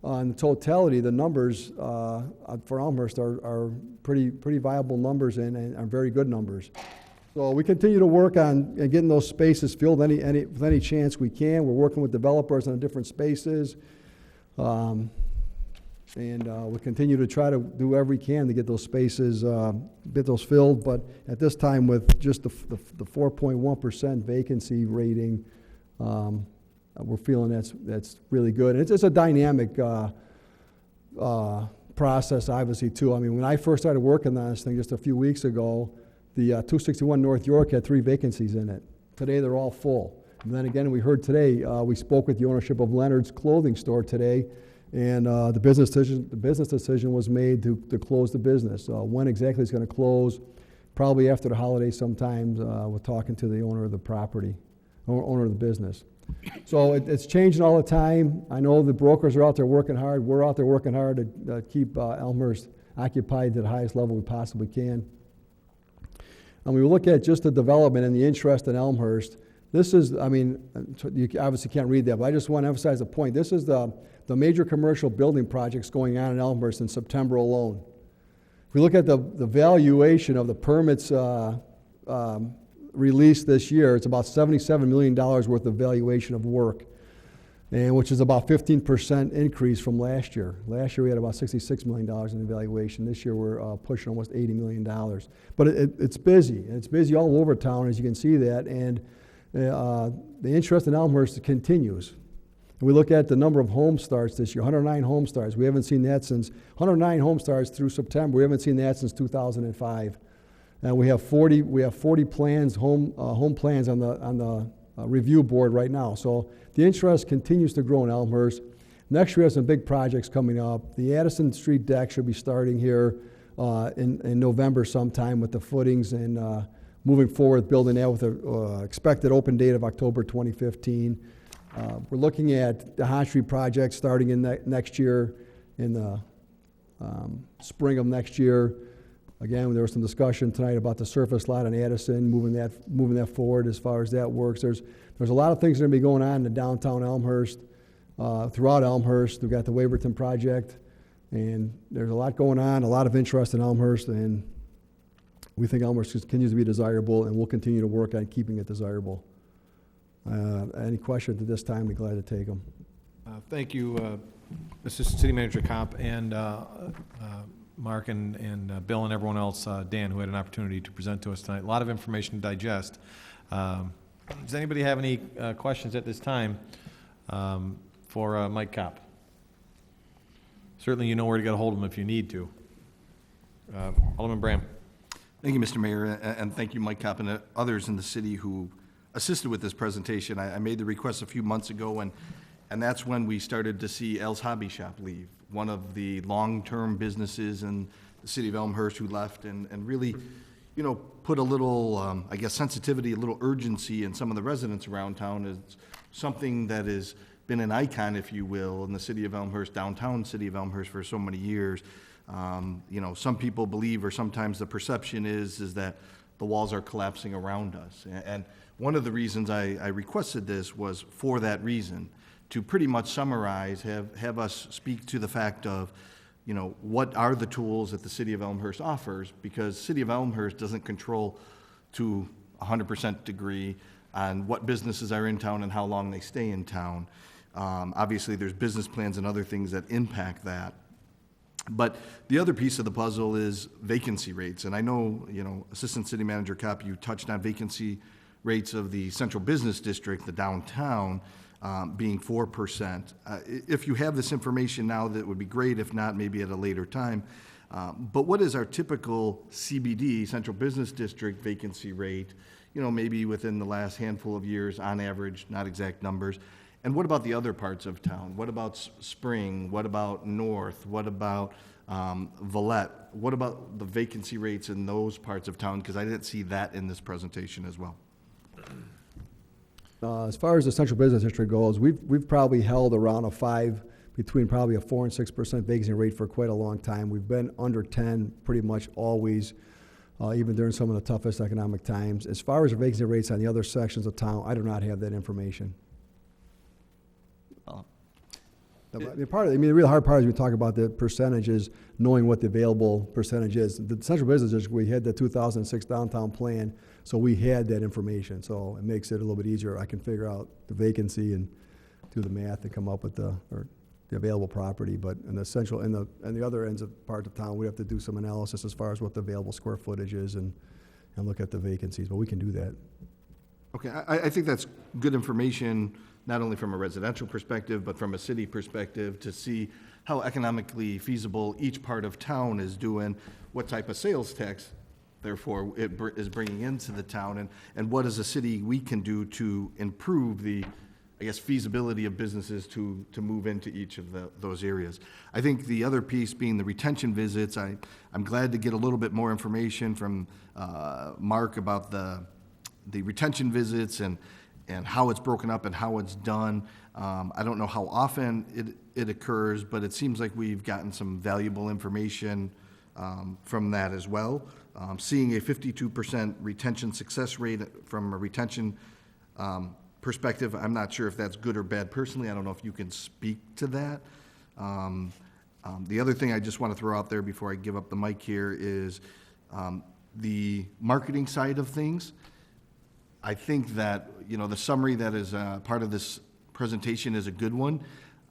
in totality, the numbers for Elmhurst are pretty viable numbers and are very good numbers. So we continue to work on getting those spaces filled with any chance we can. We're working with developers on different spaces. And we continue to try to do whatever we can to get those spaces, get those filled. But at this time, with just the 4.1% vacancy rating, we're feeling that's really good. And it's a dynamic process, obviously, too. I mean, when I first started working on this thing just a few weeks ago, the 261 North York had 3 vacancies in it. Today, they're all full. And then again, we heard today, we spoke with the ownership of Leonard's clothing store today, and the business decision was made to close the business. When exactly it's going to close, probably after the holidays sometime. We're talking to the owner of the property, owner of the business. So it's changing all the time. I know the brokers are out there working hard. We're out there working hard to keep Elmhurst occupied to the highest level we possibly can. And we look at just the development and the interest in Elmhurst. This is, I mean, you obviously can't read that, but I just want to emphasize the point. This is the major commercial building projects going on in Elmhurst in September alone. If we look at the valuation of the permits released this year, it's about $77 million worth of valuation of work, and which is about 15% increase from last year. Last year we had about $66 million in valuation. This year we're pushing almost $80 million. But it's busy, and it's busy all over town, as you can see that, and the interest in Elmhurst continues. And we look at the number of home starts this year, 109 home starts. We haven't seen that since, 109 home starts through September. We haven't seen that since 2005. And we have 40 plans, home plans on the review board right now. So the interest continues to grow in Elmhurst. Next year we have some big projects coming up. The Addison Street deck should be starting here in November sometime with the footings, and moving forward building that with an expected open date of October 2015. We're looking at the Hot Street project starting in next year, in the spring of next year. Again, there was some discussion tonight about the surface lot in Addison, moving that forward as far as that works. There's a lot of things that are going to be going on in the downtown Elmhurst, throughout Elmhurst. We've got the Waverton project, and there's a lot going on, a lot of interest in Elmhurst, and we think Elmhurst continues to be desirable, and we'll continue to work on keeping it desirable. Any questions at this time, I'd be glad to take them. Thank you, Assistant City Manager Kopp, and Mark and Bill and everyone else, Dan, who had an opportunity to present to us tonight. A lot of information to digest. Does anybody have any questions at this time for Mike Kopp? Certainly you know where to get a hold of him if you need to. Alderman Bram. Thank you, Mr. Mayor, and thank you, Mike Kopp, and others in the city who assisted with this presentation. I made the request a few months ago, and that's when we started to see Al's Hobby Shop leave, one of the long-term businesses in the city of Elmhurst who left and really, you know, put a little, I guess, sensitivity, a little urgency in some of the residents around town. It's something that has been an icon, if you will, in the city of Elmhurst, downtown city of Elmhurst for so many years. You know, some people believe, or sometimes the perception is that the walls are collapsing around us. And one of the reasons I requested this was for that reason, to pretty much summarize, have us speak to the fact of, you know, what are the tools that the city of Elmhurst offers, because city of Elmhurst doesn't control to 100% degree on what businesses are in town and how long they stay in town. Obviously, there's business plans and other things that impact that. But the other piece of the puzzle is vacancy rates. And I know, you know, Assistant City Manager Kopp, you touched on vacancy rates of the Central Business District, the downtown, being 4%. If you have this information now, that would be great. If not, maybe at a later time. But what is our typical CBD, Central Business District, vacancy rate? You know, maybe within the last handful of years, on average, not exact numbers. And what about the other parts of town? What about Spring? What about North? What about Villette? What about the vacancy rates in those parts of town? Because I didn't see that in this presentation as well. As far as the Central Business District goes, we've probably held around between probably a 4 and 6% vacancy rate for quite a long time. We've been under 10 pretty much always, even during some of the toughest economic times. As far as the vacancy rates on the other sections of town, I do not have that information. The real hard part is we talk about the percentages, knowing what the available percentage is. The Central Business District, we had the 2006 downtown plan, so we had that information. So it makes it a little bit easier. I can figure out the vacancy and do the math and come up with the available property. But in the central and the other ends of part of town, we have to do some analysis as far as what the available square footage is and look at the vacancies. But we can do that. Okay, I think that's good information, not only from a residential perspective, but from a city perspective, to see how economically feasible each part of town is doing, what type of sales tax, therefore, it is bringing into the town, and what as a city we can do to improve the, I guess, feasibility of businesses to move into each of those areas. I think the other piece being the retention visits, I'm glad to get a little bit more information from Mark about the retention visits and how it's broken up and how it's done. I don't know how often it occurs, but it seems like we've gotten some valuable information from that as well. Seeing a 52% retention success rate from a retention perspective, I'm not sure if that's good or bad personally. I don't know if you can speak to that. The other thing I just want to throw out there before I give up the mic here is the marketing side of things. I think that, you know, the summary that is part of this presentation is a good one.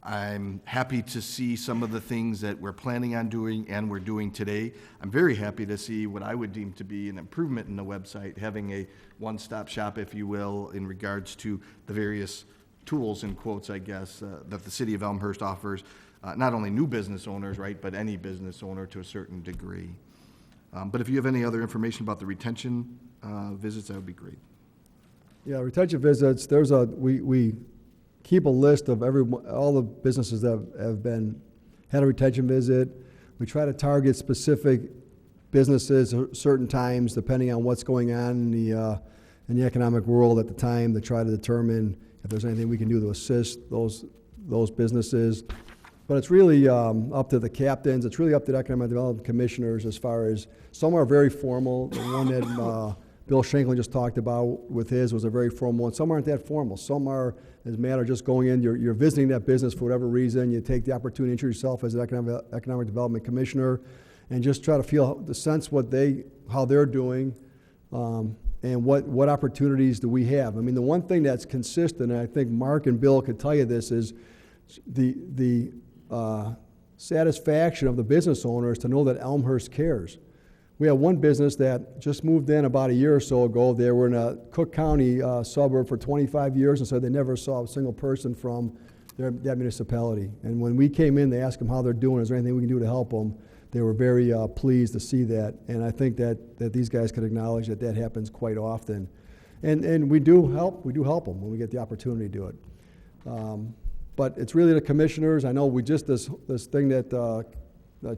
I'm happy to see some of the things that we're planning on doing and we're doing today. I'm very happy to see what I would deem to be an improvement in the website, having a one-stop shop, if you will, in regards to the various tools, in quotes, I guess, that the city of Elmhurst offers, not only new business owners, right, but any business owner to a certain degree. But if you have any other information about the retention visits, that would be great. Yeah, retention visits, we keep a list of all the businesses that have had a retention visit. We try to target specific businesses at certain times, depending on what's going on in the economic world at the time, to try to determine if there's anything we can do to assist those businesses. But it's really up to the captains. It's really up to the economic development commissioners as far as, some are very formal. The one that Bill Shanklin just talked about with his was a very formal one. Some aren't that formal. Some are, as a matter of just going in, you're visiting that business for whatever reason. You take the opportunity to introduce yourself as an economic development commissioner and just try to feel the sense how they're doing and what opportunities do we have. I mean, the one thing that's consistent, and I think Mark and Bill could tell you this, is the satisfaction of the business owners to know that Elmhurst cares. We have one business that just moved in about a year or so ago. They were in a Cook County suburb for 25 years and said they never saw a single person from that municipality. And when we came in, they asked them how they're doing, is there anything we can do to help them? they were very pleased to see that. And I think that these guys could acknowledge that happens quite often. And we do help them when we get the opportunity to do it. But it's really the commissioners. I know we just, this thing that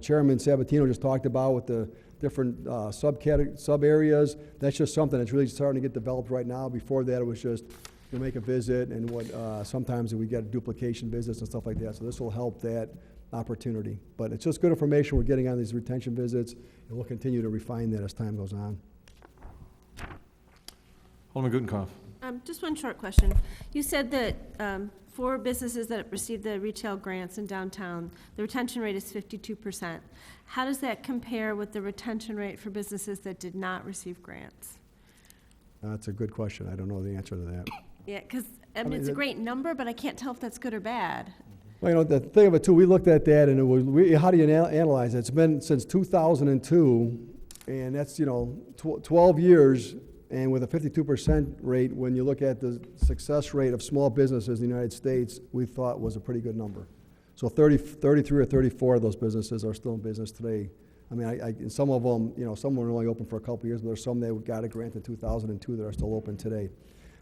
Chairman Sabatino just talked about with the different sub areas, that's just something that's really starting to get developed right now. Before that, it was just you make a visit, and sometimes we get duplication visits and stuff like that. So this will help that opportunity. But it's just good information we're getting on these retention visits, and we'll continue to refine that as time goes on. Alderman Gutenkopf. Just one short question. You said that for businesses that received the retail grants in downtown, the retention rate is 52%. How does that compare with the retention rate for businesses that did not receive grants? That's a good question. I don't know the answer to that. Yeah, because it's a great number, but I can't tell if that's good or bad. Well, the thing of it too, we looked at that, and it was, how do you analyze it? It's been since 2002, and that's 12 years. And with a 52% rate, when you look at the success rate of small businesses in the United States, we thought was a pretty good number. So 33 or 34 of those businesses are still in business today. I mean, and some of them, some were only open for a couple of years, but there's some that got a grant in 2002 that are still open today.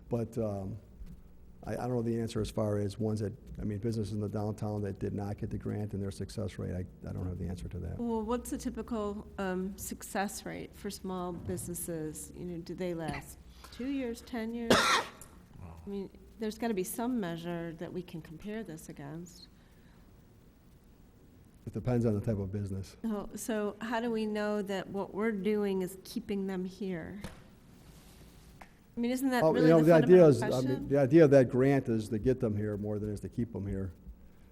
But I don't know the answer as far as ones that, businesses in the downtown that did not get the grant and their success rate. I don't have the answer to that. Well, what's the typical success rate for small businesses? Do they last 2 years, 10 years? There's got to be some measure that we can compare this against. It depends on the type of business. Oh, so how do we know that what we're doing is keeping them here? Isn't that really the fundamental question? The idea of that grant is to get them here more than is to keep them here.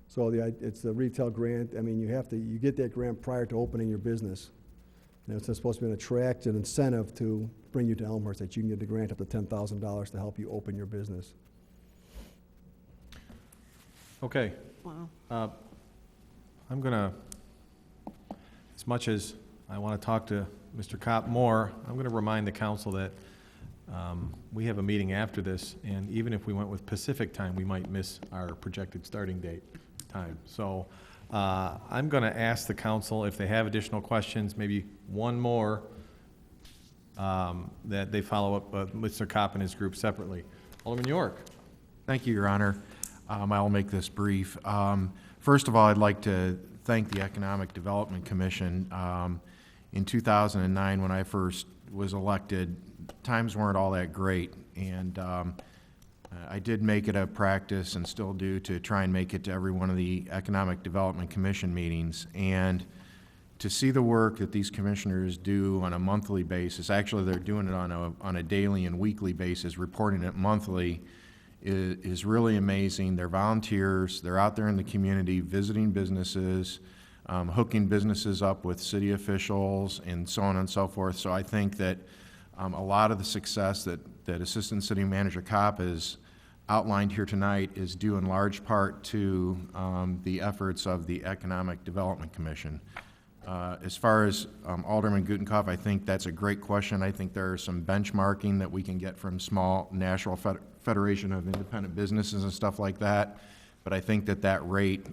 So it's the retail grant. You get that grant prior to opening your business. And it's supposed to be an attract, an incentive to bring you to Elmhurst, that you can get the grant up to $10,000 to help you open your business. Okay. Wow. I'm gonna, as much as I want to talk to Mr. Kopp more, I'm gonna remind the council that we have a meeting after this, and even if we went with Pacific time, we might miss our projected starting date time. So I'm going to ask the council if they have additional questions, maybe one more, that they follow up with Mr. Kopp and his group separately. Alderman York. Thank you, Your Honor. I'll make this brief. First of all, I'd like to thank the Economic Development Commission. In 2009, when I first was elected, times weren't all that great, and I did make it a practice, and still do, to try and make it to every one of the Economic Development Commission meetings. And to see the work that these commissioners do on a monthly basis, actually they're doing it on a daily and weekly basis, reporting it monthly, is really amazing. They're volunteers. They're out there in the community visiting businesses, hooking businesses up with city officials, and so on and so forth. So I think that a lot of the success that Assistant City Manager Kopp has outlined here tonight is due in large part to the efforts of the Economic Development Commission. As far as Alderman Gutenkopf, I think that's a great question. I think there is some benchmarking that we can get from small National Federation of Independent Businesses and stuff like that. But I think that rate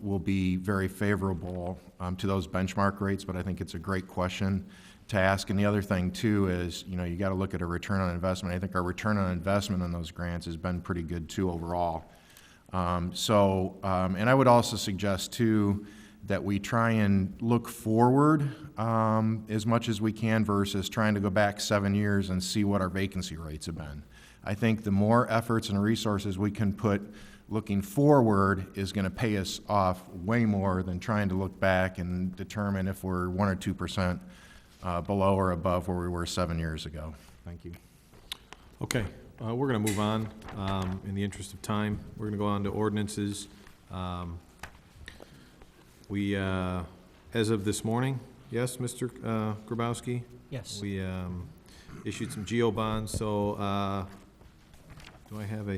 will be very favorable to those benchmark rates. But I think it's a great question to ask. And the other thing too is, you got to look at a return on investment. I think our return on investment on those grants has been pretty good too overall. And I would also suggest too that we try and look forward as much as we can versus trying to go back 7 years and see what our vacancy rates have been. I think the more efforts and resources we can put looking forward is going to pay us off way more than trying to look back and determine if we're 1 or 2% below or above where we were 7 years ago. Thank you. Okay, we're going to move on in the interest of time. We're going to go on to ordinances. We, as of this morning, yes, Mr. Grabowski? Yes. We issued some GO bonds, so do I have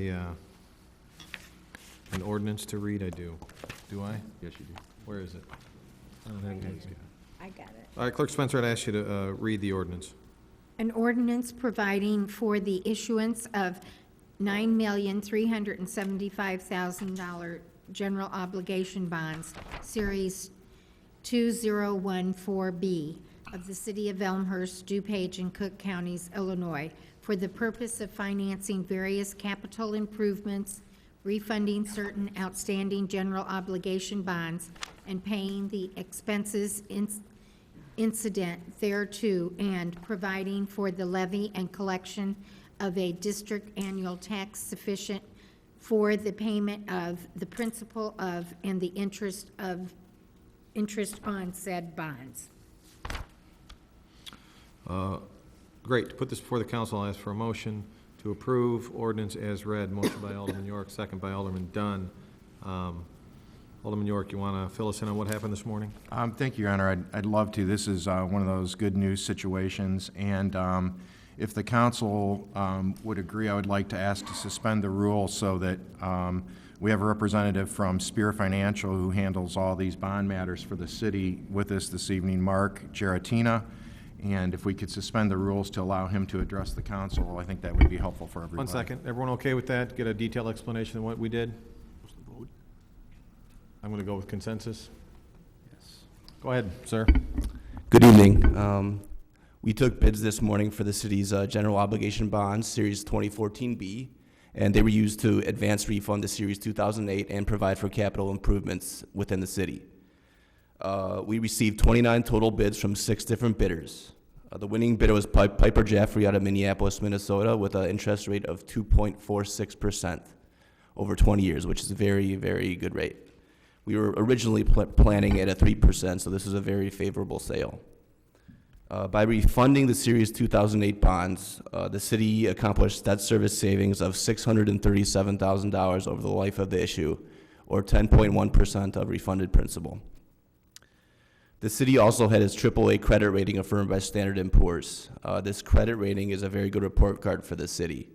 an ordinance to read? I do. Do I? Yes, you do. Where is it? I don't have it. I got it. All right, Clerk Spencer, I'd ask you to read the ordinance. An ordinance providing for the issuance of $9,375,000 general obligation bonds, Series 2014B of the City of Elmhurst, DuPage, and Cook Counties, Illinois, for the purpose of financing various capital improvements, refunding certain outstanding general obligation bonds, and paying the expenses incident thereto, and providing for the levy and collection of a district annual tax sufficient for the payment of the principal of and the interest on said bonds. Great. To put this before the council, I'll ask for a motion to approve ordinance as read. Motion by Alderman York, second by Alderman Dunn. Alderman York, you want to fill us in on what happened this morning? Thank you, Your Honor. I'd love to. This is one of those good news situations, and if the council would agree, I would like to ask to suspend the rule so that we have a representative from Spear Financial who handles all these bond matters for the city with us this evening, Mark Geratina. And if we could suspend the rules to allow him to address the council, I think that would be helpful for everybody. 1 second. Everyone okay with that? Get a detailed explanation of what we did? I'm going to go with consensus. Yes. Go ahead, sir. Good evening. We took bids this morning for the city's general obligation bonds, Series 2014B, and they were used to advance refund the Series 2008 and provide for capital improvements within the city. We received 29 total bids from 6 different bidders. The winning bidder was Piper Jaffray out of Minneapolis, Minnesota, with an interest rate of 2.46% over 20 years, which is a very, very good rate. We were originally planning at a 3%, so this is a very favorable sale. By refunding the Series 2008 bonds, the city accomplished debt service savings of $637,000 over the life of the issue, or 10.1% of refunded principal. The city also had its AAA credit rating affirmed by Standard & Poor's. This credit rating is a very good report card for the city.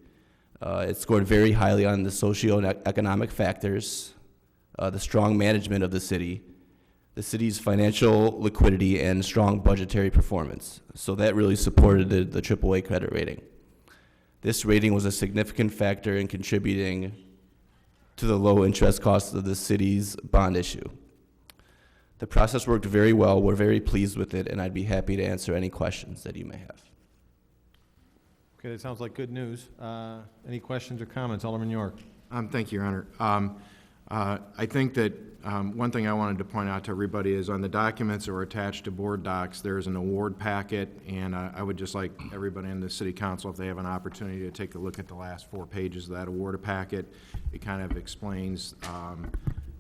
It scored very highly on the socio-economic factors, the strong management of the city's financial liquidity, and strong budgetary performance. So that really supported the AAA credit rating. This rating was a significant factor in contributing to the low interest costs of the city's bond issue. The process worked very well. We're very pleased with it, and I'd be happy to answer any questions that you may have. Okay, that sounds like good news. Any questions or comments? Alderman York. Thank you, Your Honor. I think that one thing I wanted to point out to everybody is on the documents that were attached to board docs, there's an award packet, and I would just like everybody in the city council, if they have an opportunity, to take a look at the last 4 pages of that award packet. It kind of explains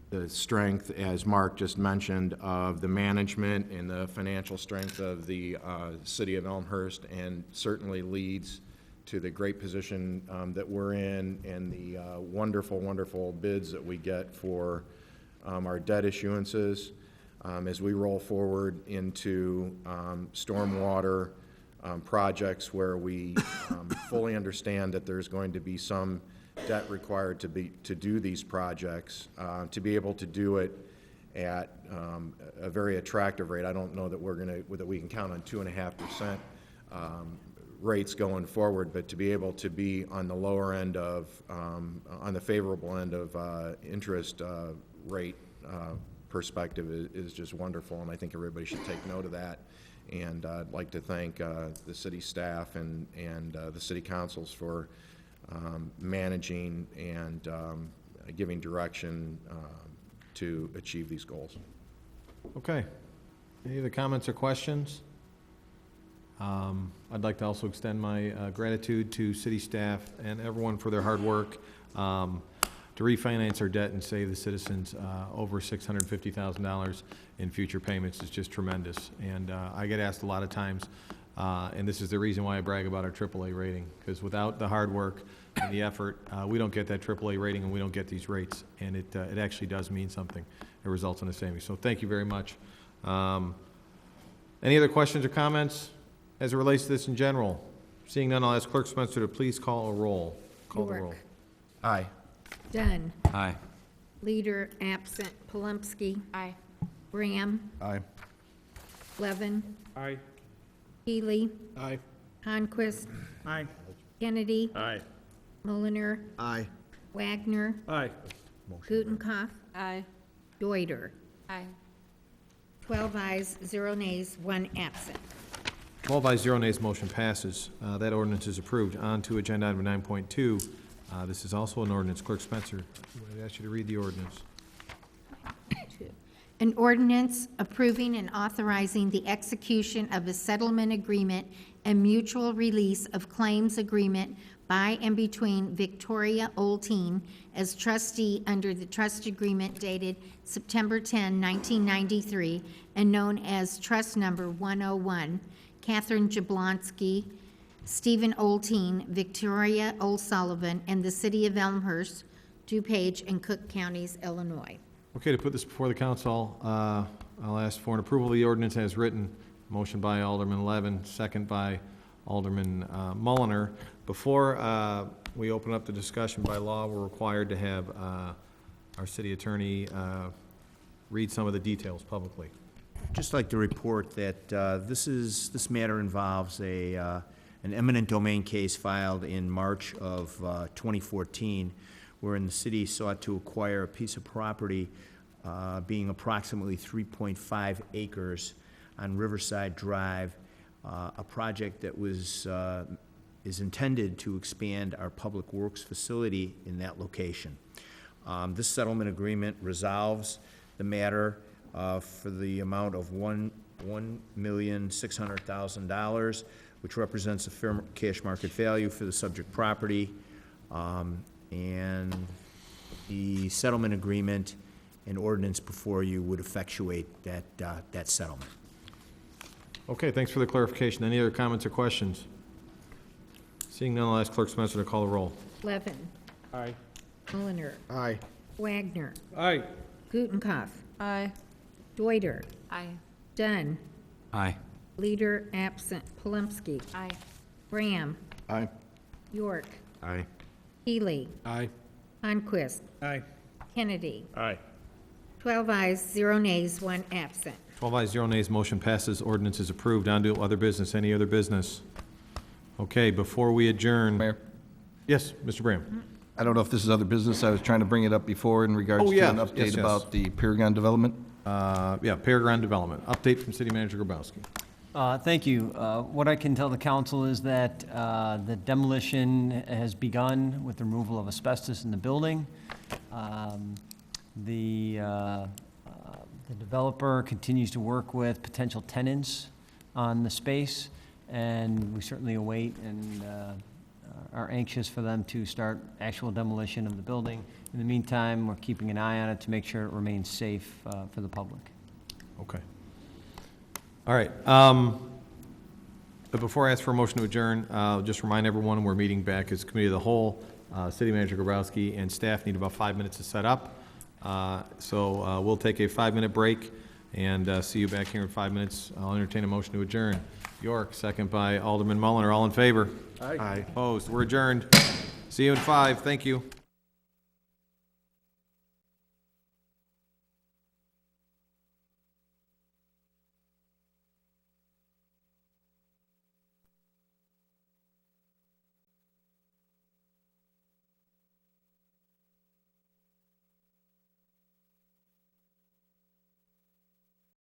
the strength, as Mark just mentioned, of the management and the financial strength of the city of Elmhurst, and certainly leads to the great position that we're in and the wonderful, wonderful bids that we get for our debt issuances as we roll forward into stormwater projects where we fully understand that there's going to be some debt required to do these projects, to be able to do it at a very attractive rate. I don't know that we can count on 2.5% rates going forward, but to be able to be on the lower end of, on the favorable end of interest rate perspective is just wonderful, and I think everybody should take note of that. And I'd like to thank the city staff and the city councils for managing and giving direction to achieve these goals. Okay. Any other comments or questions? I'd like to also extend my gratitude to city staff and everyone for their hard work to refinance our debt and save the citizens over $650,000 in future payments is just tremendous. And I get asked a lot of times, and this is the reason why I brag about our AAA rating, because without the hard work and the effort, we don't get that AAA rating and we don't get these rates. And it actually does mean something. It results in a savings. So thank you very much. Any other questions or comments as it relates to this in general? Seeing none, I'll ask Clerk Spencer to please call a roll. Call the roll. Aye. Dunn. Aye. Leader absent. Palumski. Aye. Graham. Aye. Levin. Aye. Healy. Aye. Conquest. Aye. Kennedy. Aye. Mulliner. Aye. Wagner. Aye. Gutenkopf. Aye. Deuter. Aye. 12 ayes, 0 nays, 1 absent. 12 ayes, 0 nays, motion passes. That ordinance is approved. On to agenda item 9.2. This is also an ordinance. Clerk Spencer, I'd ask you to read the ordinance. An ordinance approving and authorizing the execution of a settlement agreement and mutual release of claims agreement by and between Victoria Olteen as trustee under the trust agreement dated September 10, 1993, and known as Trust Number 101, Catherine Jablonski, Stephen Olteen, Victoria O'Sullivan, and the City of Elmhurst, DuPage, and Cook Counties, Illinois. Okay, to put this before the council, I'll ask for an approval of the ordinance as written. Motion by Alderman Levin, second by Alderman Mulliner. Before we open up the discussion, by law, we're required to have our city attorney read some of the details publicly. Just like to report that this matter involves an eminent domain case filed in March of 2014, wherein the city sought to acquire a piece of property being approximately 3.5 acres on Riverside Drive, a project that is intended to expand our public works facility in that location. This settlement agreement resolves the matter for the amount of $1,600,000, which represents a fair cash market value for the subject property. And the settlement agreement and ordinance before you would effectuate that settlement. Okay, thanks for the clarification. Any other comments or questions? Seeing none, I'll ask Clerk Spencer to call the roll. Levin. Aye. Mulliner. Aye. Wagner. Aye. Gutenkopf. Aye. Deuter. Aye. Dunn. Aye. Leader absent. Palumski. Aye. Graham. Aye. York. Aye. Healy. Aye. Honquist. Aye. Kennedy. Aye. 12 ayes, 0 nays, 1 absent. 12 ayes, 0 nays, motion passes. Ordinance is approved. On to other business. Any other business? Okay, before we adjourn. Mayor? Yes, Mr. Bram. I don't know if this is other business. I was trying to bring it up before in regards Oh, to yeah. an Yes, update yes. about the Paragon development. Yeah, Paragon Development. Update from City Manager Grabowski. Thank you. What I can tell the council is that the demolition has begun with the removal of asbestos in the building. The developer continues to work with potential tenants on the space, and we certainly await and are anxious for them to start actual demolition of the building. In the meantime, we're keeping an eye on it to make sure it remains safe for the public. Okay. All right. But before I ask for a motion to adjourn, just remind everyone, we're meeting back as Committee of the Whole. City Manager Grabowski and staff need about 5 minutes to set up. So we'll take a 5-minute break and see you back here in 5 minutes. I'll entertain a motion to adjourn. York, second by Alderman Mulliner. All in favor? Aye. Opposed? We're adjourned. See you in 5. Thank you.